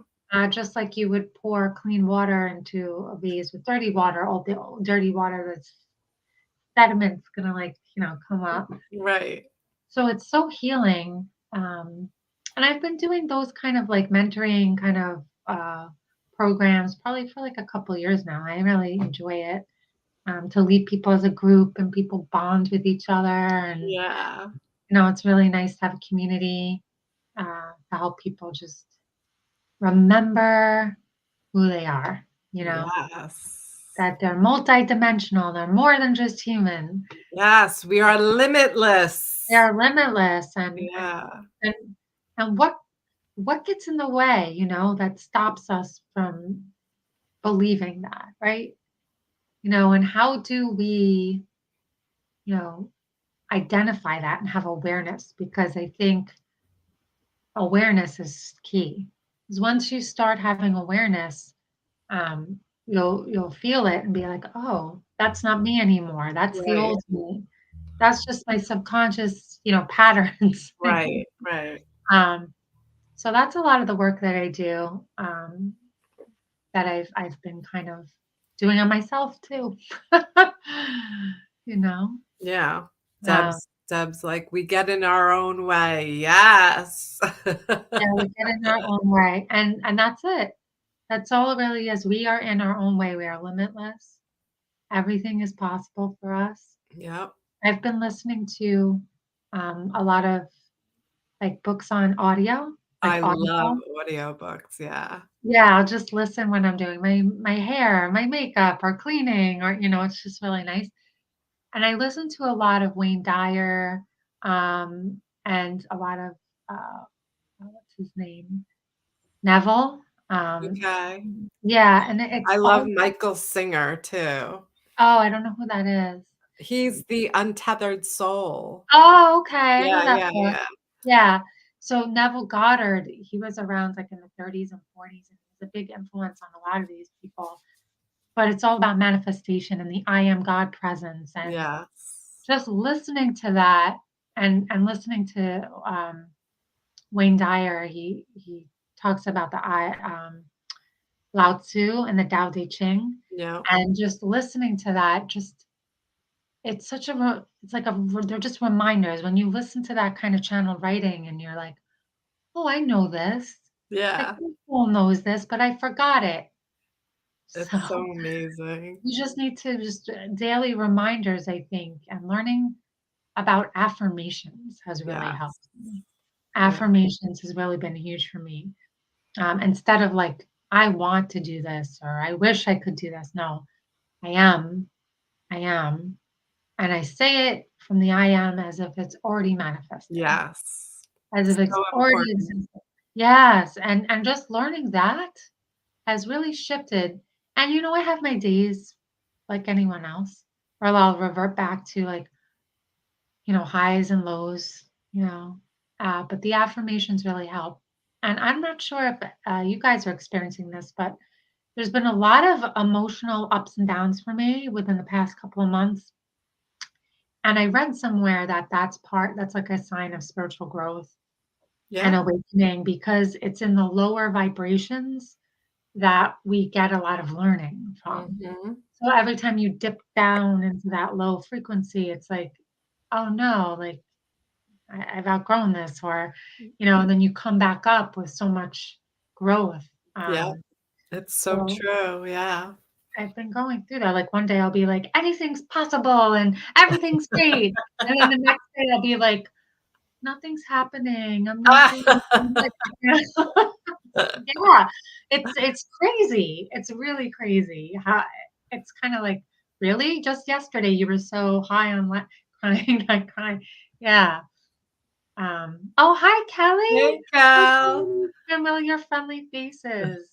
just like you would pour clean water into a vase with dirty water. All the old dirty water, that's sediment's going to, like, come up. Right. So it's so healing. And I've been doing those kind of like mentoring kind of programs probably for like a couple years now. I really enjoy it, to lead people as a group and people bond with each other. And, Yeah. it's really nice to have a community, to help people just remember who they are, Yes. that they're multidimensional. They're more than just human. Yes, we are limitless. They are limitless. And, Yeah. and, and what gets in the way, that stops us from believing that, right? And how do we, you know, identify that and have awareness? Because I think awareness is key. Because once you start having awareness, you'll feel it and be like, oh, that's not me anymore. That's the Right. old me. That's just my subconscious, patterns. Right. Right. um, so that's a lot of the work that I do. That I've been kind of doing on myself too. You know? Yeah. Um, Deb's like, we get in our own way. Yes. yeah, we get in our own way, and that's it. That's all it really is. We are in our own way. We are limitless. Everything is possible for us. Yep. I've been listening to a lot of like books on audio, like I love audible. audiobooks. Yeah. Yeah, I'll just listen when I'm doing my hair, my makeup, or cleaning, or it's just really nice. And I listen to a lot of Wayne Dyer, and a lot of what's his name? Neville. Um, Okay. yeah, and it's I love all. Michael Singer too. Oh, I don't know who that is. He's the untethered soul. Oh, okay. I know Yeah, that yeah, book. yeah. Yeah. So Neville Goddard, he was around like in the 30s and 40s, and he was a big influence on a lot of these people. But it's all about manifestation and the I am God presence, and Yes. just listening to that, and listening to Wayne Dyer. He talks about the I Lao Tzu and the Tao Te Ching, Yeah. and just listening to that, just it's such a it's like they're just reminders when you listen to that kind of channel writing, and you're like, oh, I know this. Like, Yeah. who knows this, but I forgot it. So It's so amazing. you just need to just daily reminders, I think, and learning about affirmations has really Yes. helped me. Yeah. Affirmations has really been huge for me. Instead of like, I want to do this or I wish I could do this. No, I am. I am. And I say it from the I am as if it's already manifested, Yes. as if it's So already important. existed. Yes. And just learning that has really shifted. And I have my days like anyone else, where I'll revert back to like, highs and lows, but the affirmations really help. And I'm not sure if you guys are experiencing this, but there's been a lot of emotional ups and downs for me within the past couple of months. And I read somewhere that that's like a sign of spiritual growth and Yeah. awakening, because it's in the lower vibrations that we get a lot of learning from. Mhm. So every time you dip down into that low frequency, it's like, oh no, like I've outgrown this, or, and then you come back up with so much growth. Yeah. It's so So true. Yeah. I've been going through that. Like one day I'll be like, anything's possible and everything's great. And then the next day I'll be like, nothing's happening. I'm not doing like, yeah, it's crazy. It's really crazy. How it's kind of like, really? Just yesterday you were so high on crying, like crying. Yeah. Oh, hi, Hey, Kelly. Oh, so Cal. many familiar, friendly faces.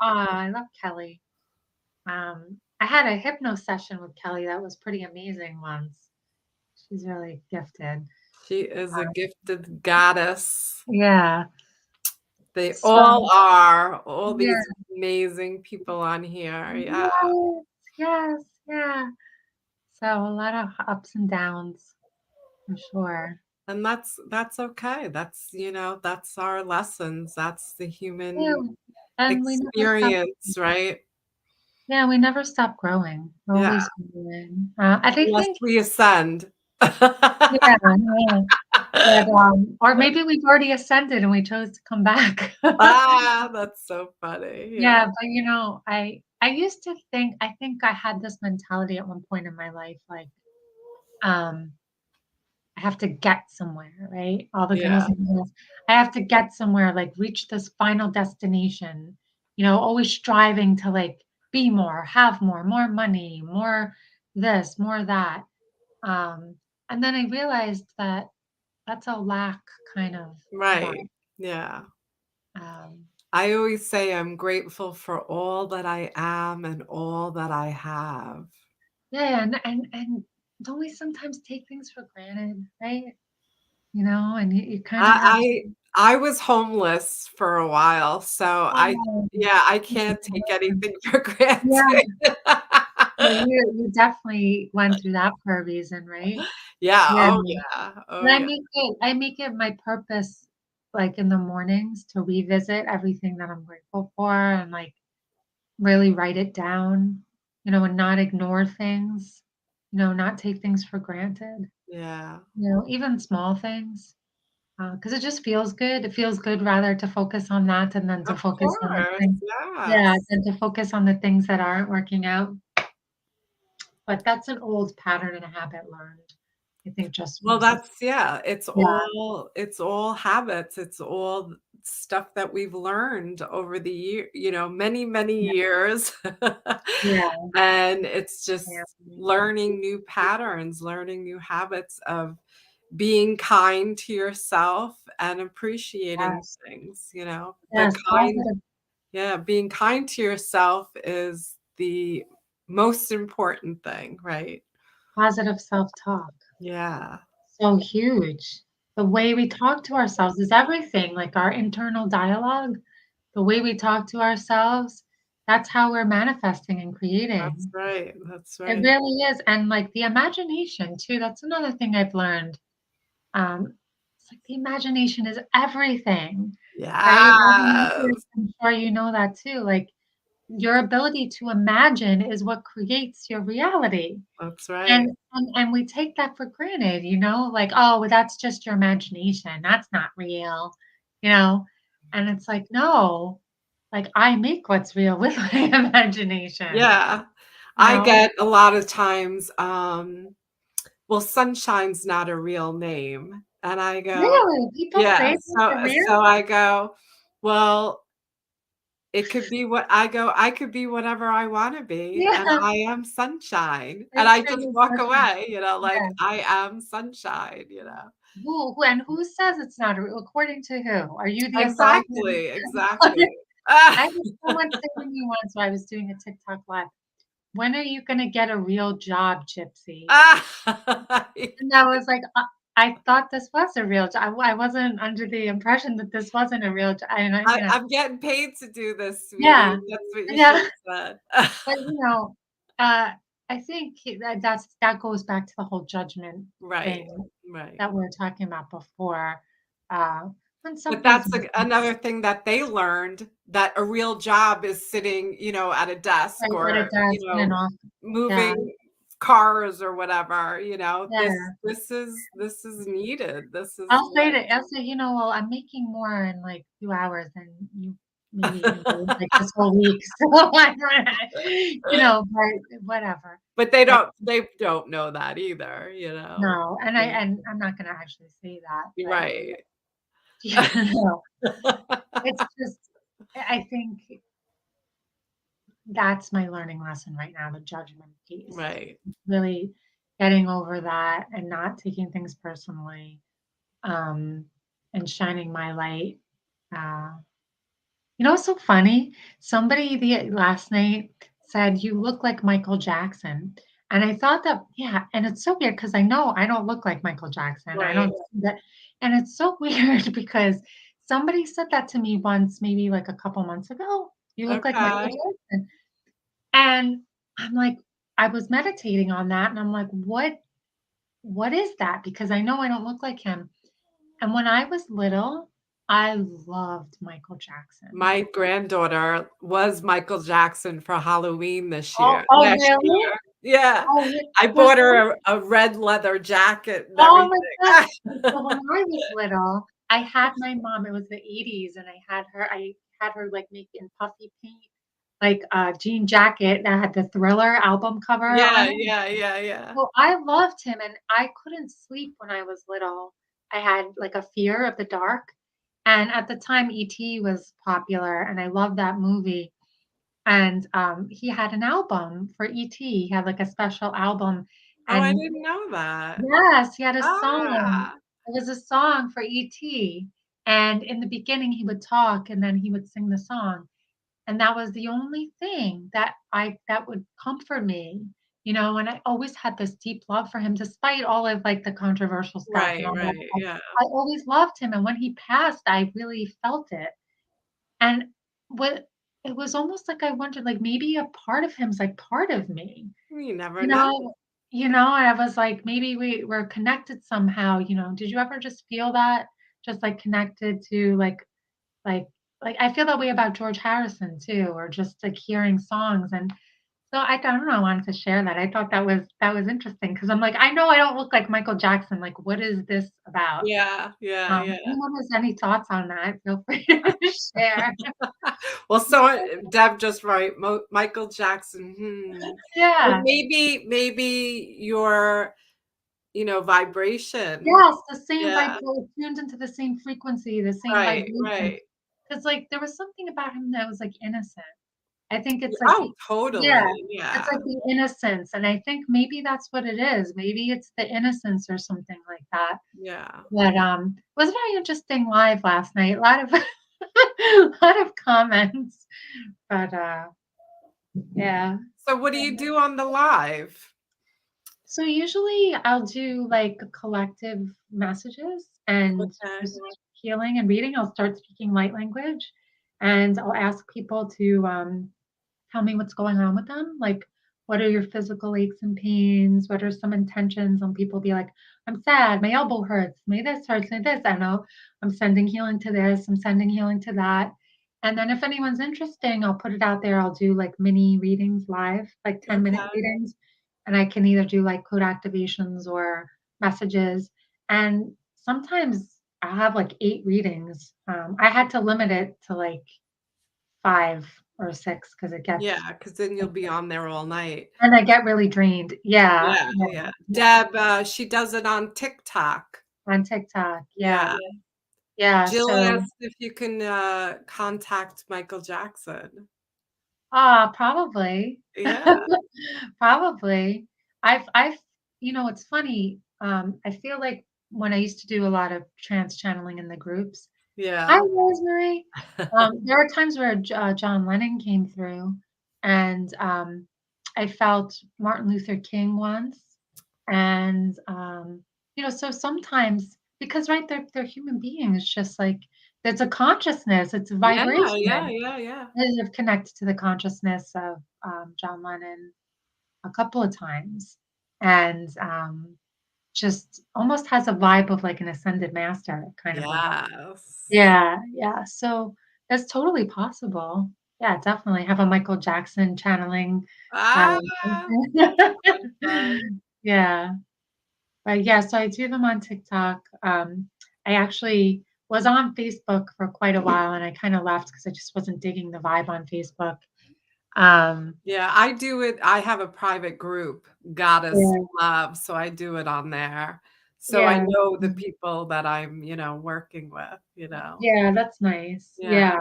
I love Kelly. I had a hypno session with Kelly that was pretty amazing once. She's really gifted. She is a gifted goddess. Yeah. They all So, are, all yeah. these amazing people on here. Yeah. Yes, yes, yeah. So a lot of ups and downs for sure. And that's okay. That's our lessons. That's the Yeah. human And we never stop. experience, right? Yeah, we never stop growing. We're Yeah. always growing. And I Unless think, we ascend. yeah, yeah. But, or maybe we've already ascended and we chose to come back. Ah, that's so funny. Yeah. Yeah, but I used to think, I think I had this mentality at one point in my life, like, um, I have to get somewhere, right? All the Yeah. girls and girls, I have to get somewhere, like reach this final destination, always striving to like be more, have more money, more this, more that. Um, and then I realized that that's a lack kind of Right. vibe. Yeah. Um, I always say I'm grateful for all that I am and all that I have. yeah, and don't we sometimes take things for granted, right? And you kind of have to. I I I was homeless for a while, so Oh, I can't take anything for yeah. granted. Well, you definitely went through that for a reason, right? Yeah, Yeah. oh yeah, oh But I yeah, make it I make it my purpose, like, in the mornings to revisit everything that I'm grateful for, and, like, really write it down, and not ignore things, not take things for granted, yeah. even small things, because it just feels good. It feels good rather to focus on that and then to Of focus on the course, thing, yeah, yes. than to focus on the things that aren't working out. But that's an old pattern and a habit learned, I think, just Well, from some. that's yeah, Yeah, it's all habits, it's all stuff that we've learned over the many, many yeah, years. yeah, And it's just yeah. learning new patterns, learning new habits of being kind to yourself and appreciating Yes, things, the yes, kind yeah, being kind to yourself is the most important thing, right? positive self-talk. Yeah. So huge. the way we talk to ourselves is everything, like our internal dialogue, the way we talk to ourselves, that's how we're manifesting and That's creating. right. That's It right. really is, and, like, the imagination too, that's another thing I've learned. Um, it's like the imagination is everything, right? Yes. I'm sure you know that too, like, your ability to imagine is what creates your reality. That's right. And we take that for granted, you know, like, "Oh, well, that's just your imagination, that's not real," you know? And it's like, "No, like, I make what's real with my imagination," Yeah. you I know? get a lot of times, well, sunshine's not a real name. And I go, Really? People yeah. say that So for real? so I go, well, it could be what I go, I could be whatever I wanna be, and Yeah, I am sunshine. And it's I true, just you're walk so true. away, like, Yeah. I am sunshine, Who and who says it's not real? According to who? Are you the authority? Exactly, exactly. I had someone say to me once while I was doing a TikTok live, "When are you gonna get a real job, Gypsy?" Ah. And I was like, I thought this was a real job. I wasn't under the impression that this wasn't a real job. And I, I'm getting paid to do this, yeah, sweetie. That's what you should yeah. have But, said. uh, I think that goes back to the whole judgment Right, thing right. that we were talking about before. Uh, when But something's that's missing, another thing that they learned, that a real job is sitting, at a desk, right, at a or, desk in an office. Yeah, moving cars or whatever, yeah. this is needed. This is what. I'll say, "Well, I'm making more in, like, 2 hours than you maybe even did, like, this whole week." So, I'm but whatever. But they But don't know that either, no, And and I'm not gonna actually say that, but right. no, it's just I think that's my learning lesson right now, the judgment piece. Right. Really getting over that and not taking things personally, um, and shining my light, uh what's so funny? Somebody the last night said, "You look like Michael Jackson." And I thought that yeah, and it's so weird because I know I don't look like Michael Jackson. I Right. don't see that and it's so weird because somebody said that to me once, maybe like a couple months ago. "You look like Michael Okay. Jackson." And I'm like I was meditating on that and I'm like, what is that?" Because I know I don't look like him. And when I was little, I loved Michael Jackson. My granddaughter was Michael Jackson for Halloween this Oh, year oh, last really? year. Yeah. Oh, re I well, bought her a red leather jacket and oh my gosh. everything. So when I was little, I had my mom it was the '80s, and I had her, like, make in puffy paint, like, a jean jacket that had the Thriller album cover on Yeah, it. yeah, yeah, yeah. So I loved him, and I couldn't sleep when I was little. I had, like, a fear of the dark, and at the time, E.T. was popular, and I loved that movie. And, he had an album for E.T. He had, like, a special album, Oh, I and didn't know that. yes, he had a song. Ah. It was a song for E.T., and in the beginning, he would talk, and then he would sing the song, and that was the only thing that would comfort me, and I always had this deep love for him despite all of, like, the controversial stuff and Right, all that right, stuff. yeah. I always loved him, and when he passed, I really felt it, and what it was almost like I wondered, like, maybe a part of him's, like, part of me. You never You know. know I was like, maybe we're connected somehow. Did you ever just feel that? Just, like, connected to, like I feel that way about George Harrison too, or just, like, hearing songs, and so I don't know, I wanted to share that. I thought that was interesting because 'cause I'm like, I know I don't look like Michael Jackson, like, what is this about? Yeah, yeah, yeah. Anyone has any thoughts on that, feel free to share. Well, so Deb just right, Michael Jackson, Well, Yeah. maybe your, vibration. Yes, the same Yeah, tuned into the same frequency, the same right, vibration. right. 'Cause, like, there was something about him that was, like, innocent. I think Yeah, it's like oh, the totally, yeah, it's yeah, like the innocence, and I think maybe that's what it is. Maybe it's the innocence or something like that. yeah. But, it was a very interesting live last night. A lot of a lot of comments, but, yeah. So what do you do on the live? So usually I'll do like collective messages. and Okay. just healing and reading. I'll start speaking light language, and I'll ask people to tell me what's going on with them. Like, what are your physical aches and pains? What are some intentions? And people be like, I'm sad, my elbow hurts, me this hurts, me this. I know I'm sending healing to this, I'm sending healing to that. And then if anyone's interesting, I'll put it out there. I'll do like mini readings live, like 10-minute Okay. readings. And I can either do like code activations or messages. And sometimes I have like 8 readings. I had to limit it to like 5 or 6 because it gets Yeah, because then you'll be on there all night. and I get really drained. Yeah, Yeah, yeah, yeah. yeah. Deb, she does it on TikTok. On TikTok. Yeah, Yeah. yeah. Jill So, asked if you can, contact Michael Jackson. probably. Yeah, Probably. I've it's funny. I feel like when I used to do a lot of trance channeling in the groups. Hi, yeah. Rosemary. There are times where John Lennon came through, and I felt Martin Luther King once, and so sometimes because right, they're human beings, just like it's a consciousness, it's a Yeah, yeah, vibration. yeah, yeah. I have connected to the consciousness of John Lennon a couple of times, and just almost has a vibe of like an ascended master kind of a vibe. Yes. Yeah, yeah, so that's totally possible. Yeah, definitely have a Michael Jackson channeling, Ah, um fun, fun. Yeah, but yeah, so I do them on TikTok. I actually was on Facebook for quite a while, and I kinda left because I just wasn't digging the vibe on Facebook. Um, Yeah, I do it I have a private group, Goddess yeah, Love, so I do it on there. So I yeah, know the mm, people that I'm, working with. yeah, that's nice. Yeah, Yeah,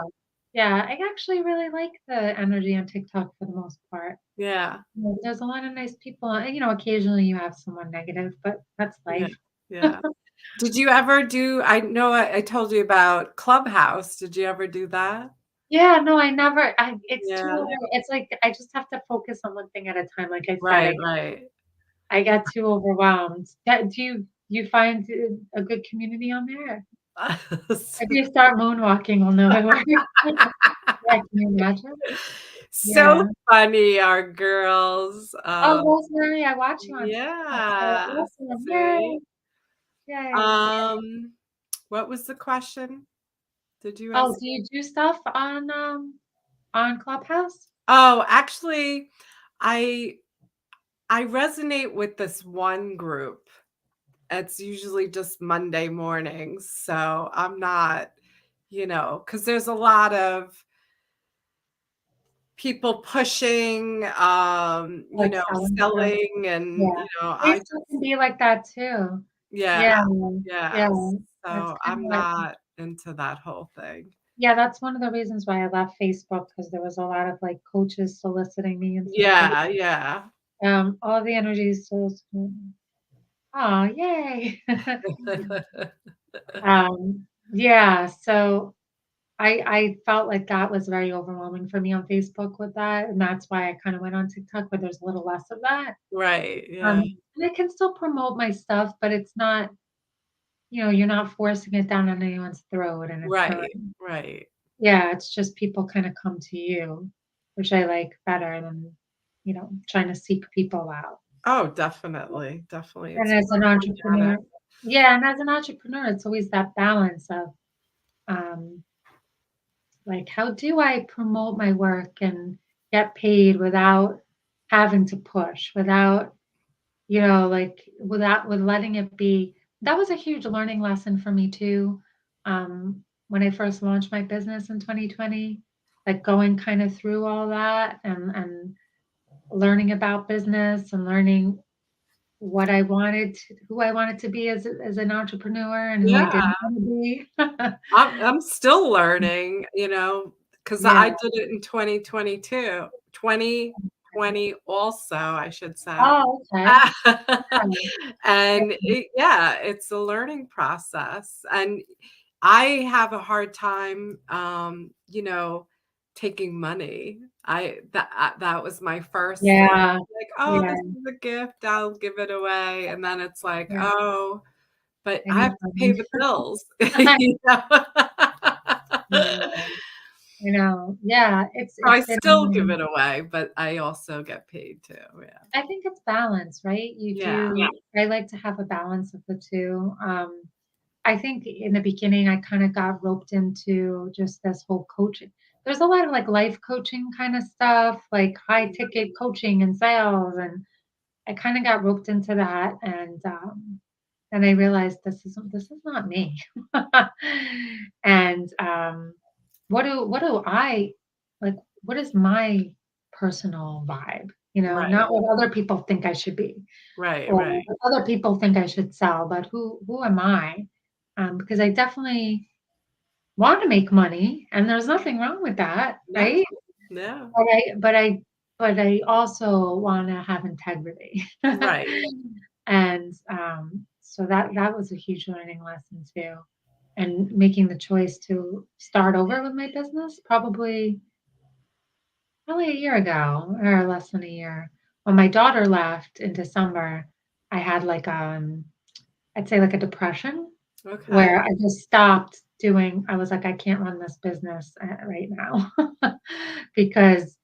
yeah, I actually really like the energy on TikTok for the most part. yeah, Yeah, there's a lot of nice people, and, occasionally you have someone negative, but that's yeah, life. yeah. Did you ever do I know I told you about Clubhouse. Did you ever do that? Yeah, no, I never it's too Yeah. it's like I just have to focus on one thing at a time, like I said, Right, right. I get too overwhelmed. Do you find a good community on there? If you start moonwalking, we'll know it works. Yeah, can you imagine? So Yeah. funny, our girls. Oh, Rosemary, I watch you on TikTok, so Yeah, awesome. see? Yay, yay. Um, what was the question? Did you Oh, ask? do you do stuff on Clubhouse? Oh, actually, I I resonate with this one group. It's usually just Monday mornings, so I'm not, because there's a lot of people pushing, Like selling stuff? selling and, Yeah. I Facebook just can be like that too. Yeah, yeah, yeah, yeah. that's So kinda I'm like not into that whole thing. yeah, that's one of the reasons why I left Facebook because there was a lot of, like, coaches soliciting me and stuff like Yeah, yeah. all the energy is so aw, yay. Yeah, so I felt like that was very overwhelming for me on Facebook with that, and that's why I kinda went on TikTok where there's a little less of that. Right, yeah. And I can still promote my stuff, but it's not you're not forcing it down on anyone's throat, and it's not Right, right. yeah, it's just people kinda come to you, which I like better than, trying to seek people out. Oh, definitely, definitely. And It's as an more organic. entrepreneur yeah, and as an entrepreneur, it's always that balance of, um, like, how do I promote my work and get paid without having to push, without, with letting it be that was a huge learning lesson for me too, when I first launched my business in 2020, like, going kinda through all that and learning about business and learning who I wanted to be as an entrepreneur and who I Yeah. didn't wanna be. I'm still learning, because Yeah. I did it in 2022. 2020 also, I should say. Oh, okay. Yeah. And yeah, it's a learning process, and I have a hard time, taking money. That was my first thing, Yeah. like, "Oh, Yeah. this is a gift, I'll give it away," and then it's like, Yeah. "Oh, but I I have need to pay money. the bills. I You know? know. I know. Yeah, I it's been still give it away, but I also get paid too. Yeah. I think it's balance, right? Yeah. I like to have a balance of the two. I think in the beginning, I kind of got roped into just this whole coaching. There's a lot of like life coaching kind of stuff, like high ticket coaching and sales. And I kind of got roped into that. And then I realized this is not me. And what do I like? What is my personal vibe? You know, Right. not what other people think I should be Right. or Right. what other people think I should sell, but who am I? Because I definitely want to make money, and there's nothing wrong with that, No. right? No. But I also want to have integrity, Right. and so that was a huge learning lesson too, and making the choice to start over with my business probably a year ago or less than a year. When my daughter left in December, I had like I'd say like a depression Okay. where I just stopped doing I was like, I can't run this business right now because,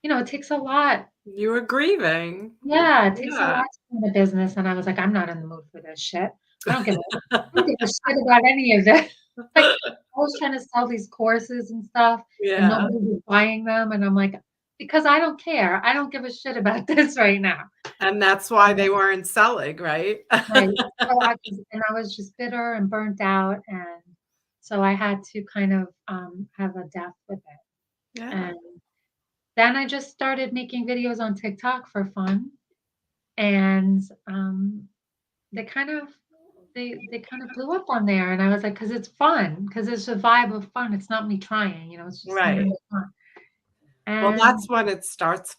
it takes a lot. You were grieving. Yeah, it takes a Yeah. lot to run a business. And I was like, I'm not in the mood for this shit. I don't give a shit about any of this. Like I was trying to sell these courses and stuff and Yeah. nobody was buying them. And I'm like, because I don't care. I don't give a shit about this right now. And that's why they weren't selling, right? Right. I was just bitter and burnt out, and so I had to kind of have a death with it. Yeah. And then I just started making videos on TikTok for fun, and they kind of they kind of blew up on there, and I was like, because it's fun, because it's a vibe of fun. It's not me trying, it's just me Right. having fun. Well, And that's when it starts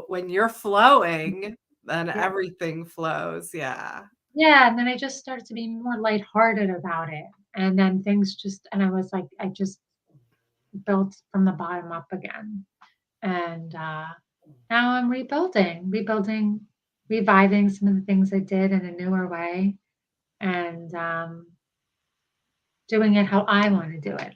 when you're flowing, then yeah, everything flows. Yeah. yeah, and then I just started to be more lighthearted about it, and then things just, and I was like, I just built from the bottom up again. And now I'm reviving some of the things I did in a newer way and doing it how I want to do it.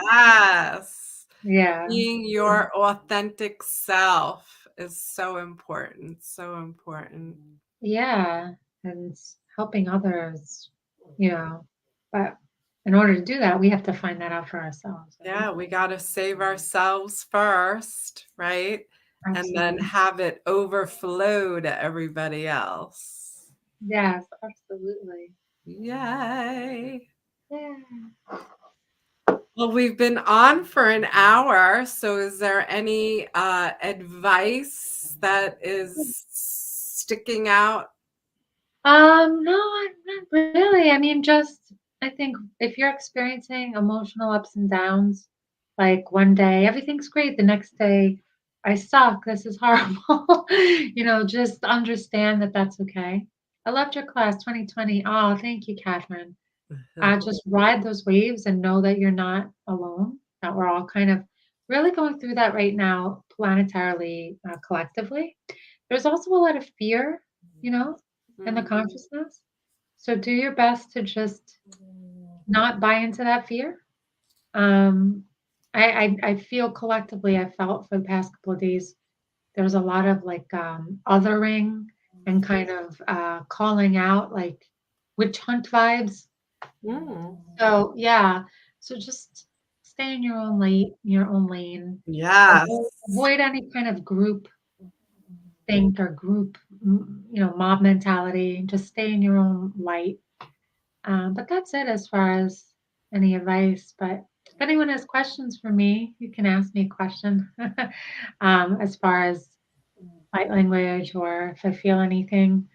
Yes. Yeah. Being your authentic self is so important. So important. Yeah. And helping others, you know, but in order to do that, we have to find that out for ourselves, right? Yeah, we got to save ourselves first, right? And then Absolutely. have it overflow to everybody else. Yes, absolutely. Yay. Yeah. Well, we've been on for an hour. So, is there any advice that is sticking out? No, not really. I mean, just I think if you're experiencing emotional ups and downs, like one day everything's great, the next day I suck, this is horrible. Just understand that that's okay. I loved your class 2020. Oh, thank you, Catherine. Just ride those waves and know that you're not alone, that we're all kind of really going through that right now, planetarily, collectively. There's also a lot of fear, you know, in the Mhm. consciousness. So do your best to just not buy into that fear. Um, I feel collectively, I felt for the past couple of days, there's a lot of like othering and kind of calling out like witch hunt vibes. Mm. So yeah, so just stay in your own lane. Yes. Avoid any kind of group think or group, mob mentality. Just stay in your own light. But that's it as far as any advice. But if anyone has questions for me, you can ask me a question as far as light language or if I feel anything,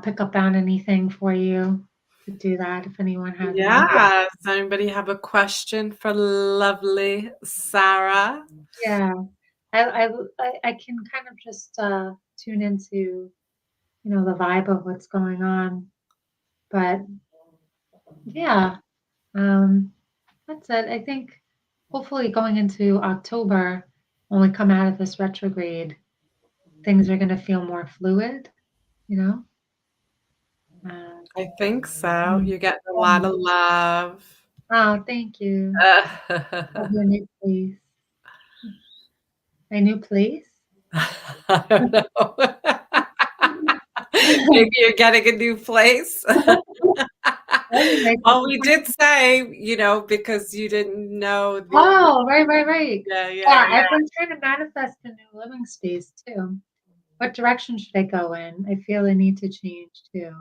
pick up on anything for you. To do that if anyone has any. Yes. Anybody have a question for lovely Sarah? Yeah, I can kind of just tune into the vibe of what's going on. But yeah, um, that's it. I think hopefully going into October, when we come out of this retrograde, things are going to feel more fluid, you know? I think so. Mm. You're getting a lot of love. Oh, thank you. Of your new place. My new place? I don't know. Maybe you're getting a new place. Anyway, Well, we did say, because you didn't know oh, right. yeah, Yeah, yeah, yeah. I've been trying to manifest a new living space too. What direction should I go in? I feel I need to change too.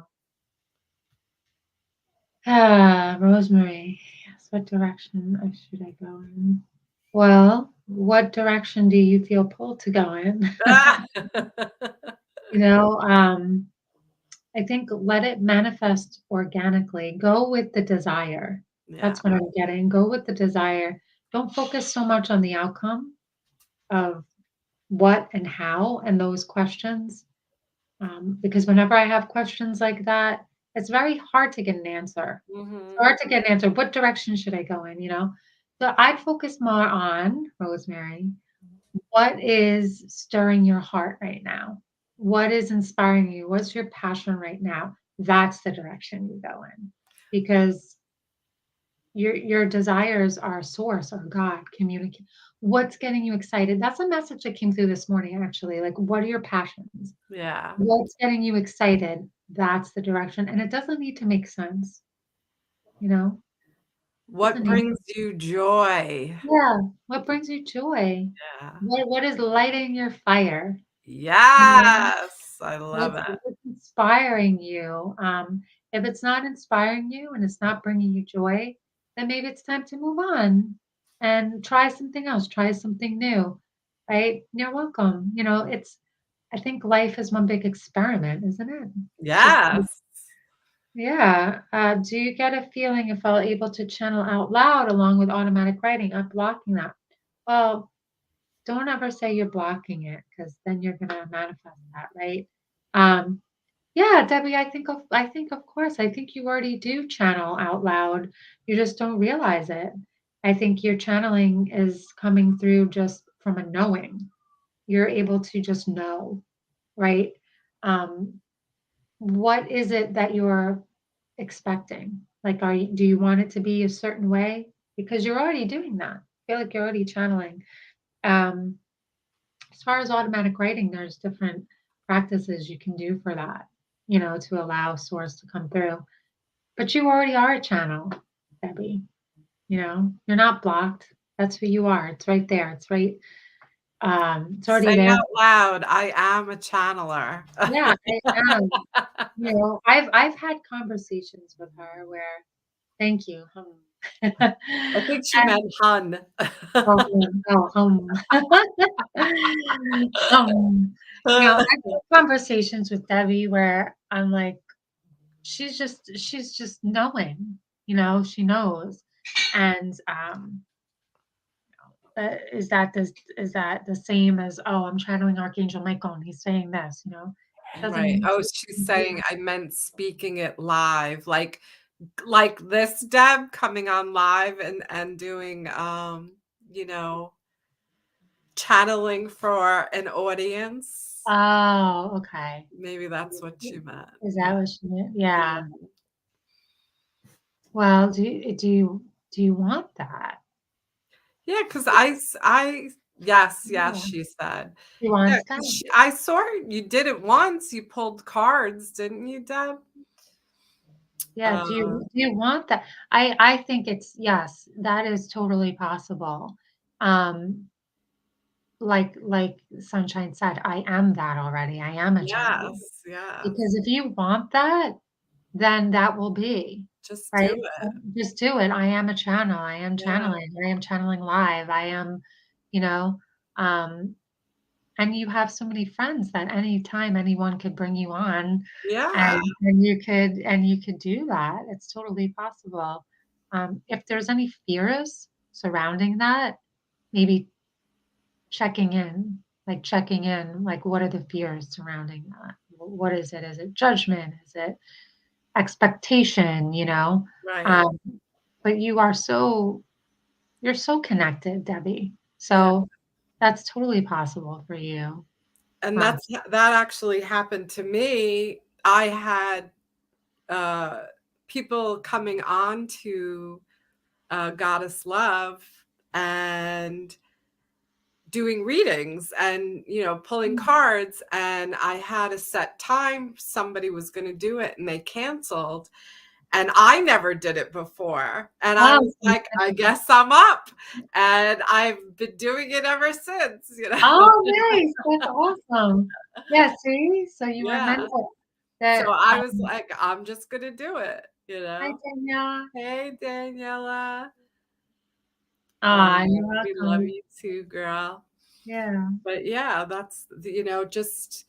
Ah, Rosemary. Yes, what direction should I go in? Well, what direction do you feel pulled to go in? Ah! You know, I think let it manifest organically. Go with the desire. Yeah. That's what I'm getting. Go with the desire. Don't focus so much on the outcome of what and how and those questions. Because whenever I have questions like that, it's very hard to get an answer. It's Mhm. hard to get an answer. What direction should I go in? So I'd focus more on Rosemary. What is stirring your heart right now? What is inspiring you? What's your passion right now? That's the direction you go in because your desires are source or God communicate. What's getting you excited? That's a message that came through this morning, actually. Like, what are your passions? Yeah. What's getting you excited? That's the direction. And it doesn't need to make sense, you know? What Doesn't need. brings you joy? Yeah. What brings you joy? Yeah. What is lighting your fire? You know? Yes, I love it. What's inspiring you? If it's not inspiring you and it's not bringing you joy, then maybe it's time to move on and try something else, try something new, right? You're welcome. I think life is one big experiment, isn't it? It's just, Yes. yeah. Do you get a feeling if I'm able to channel out loud along with automatic writing? I'm blocking that. Well, don't ever say you're blocking it because then you're gonna manifest that, right? Um, yeah, Debbie, I think of course, I think you already do channel out loud. You just don't realize it. I think your channeling is coming through just from a knowing. You're able to just know, right? Um, what is it that you're expecting? Like, do you want it to be a certain way? Because you're already doing that. I feel like you're already channeling. Um, as far as automatic writing, there's different practices you can do for that, to allow source to come through. But you already are a channel, Debbie. You're not blocked. That's who you are. It's right there. It's right. It's already Say there. out loud, I am a channeler. Yeah, I am. I've had conversations with her where, thank you. I think she meant hun. Oh, oh, I've had conversations with Debbie where I'm like, she's just knowing, she knows. And is that the same as, oh, I'm channeling Archangel Michael and he's saying this, doesn't Right. mean Oh, she's saying I meant speaking it live, like this Deb coming on live and doing you know, channeling for an audience. Oh, okay. Maybe that's what she meant. Is Yeah. that what she meant? Yeah. Yeah. Well, do you want that? Yeah, because yes, yes, Yeah. she said. She Yeah, wants that. 'cause I saw you did it once. You pulled cards, didn't you, Deb? Yeah, do you Uh, do you want that? I think it's, yes, that is totally possible. Um, like Sunshine said, I am that already. I am a channel. yes, yes. Because if you want that, then that will be, Just do right? it. Just do it. I am a channel. I am Yeah. channeling. I am channeling live. I am, you know, um, and you have so many friends that anytime anyone could bring you on Yeah. and you could do that. It's totally possible. If there's any fears surrounding that, maybe checking in, like what are the fears surrounding that? What is it? Is it judgment? Is it expectation? Right. Um, but you're so connected, Debbie. Yeah. So that's totally possible for you. And Um, that actually happened to me. I had people coming on to Goddess Love and doing readings and, pulling cards. And I had a set time. Somebody was going to do it and they canceled. And I never did it before. And I was like, I guess I'm up. And I've been doing it ever since, Oh, nice. That's awesome. Yeah, see? So you remember that. So I was like, I'm just going to do it, Hi, Danielle. Hey, Daniela. You're We love welcome. you too, girl. Yeah. But yeah, that's, just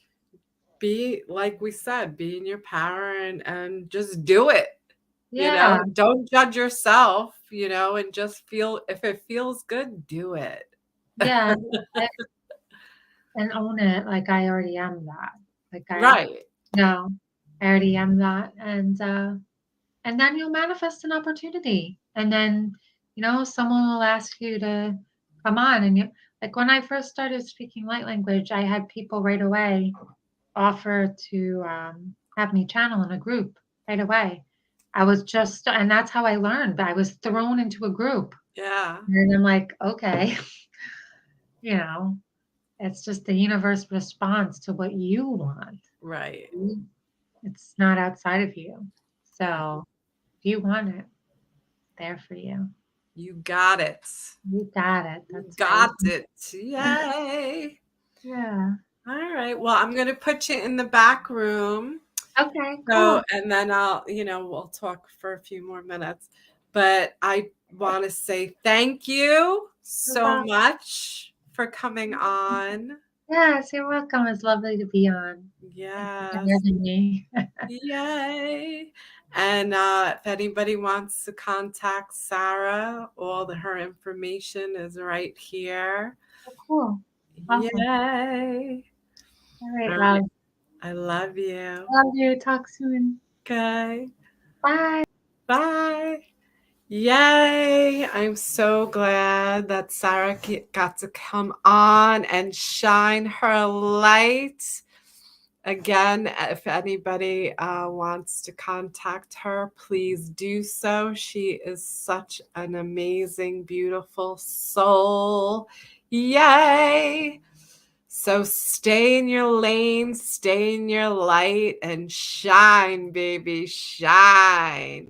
be, like we said, be in your power and just do it. Yeah. Don't judge yourself, and just feel, if it feels good, do it. Yeah. And own it. Like I already am that. Like Right. I already am that. And then you'll manifest an opportunity. And then, someone will ask you to come on. And like when I first started speaking light language, I had people right away offer to have me channel in a group right away. And that's how I learned. I was thrown into a group. Yeah. And I'm like, okay, it's just the universe response to what you want. Right. It's not outside of you. So if you want it, there for you. You got it. You got it. That's Got right. it. Yay. Yeah. All right. Well, I'm going to put you in the back room. Okay, So, cool. and then we'll talk for a few more minutes. But I want to say thank you so much for coming on. Yes, you're welcome. It's lovely to be on. Yes. Thank you for having me. Yay. And if anybody wants to contact Sarah, her information is right here. Oh, cool. Awesome. Yay. All right, All love. right. I love you. Love you. Talk soon. Okay. Bye. Bye. Yay. I'm so glad that Sarah got to come on and shine her light. Again, if anybody wants to contact her, please do so. She is such an amazing, beautiful soul. Yay! So stay in your lane, stay in your light, and shine, baby, shine.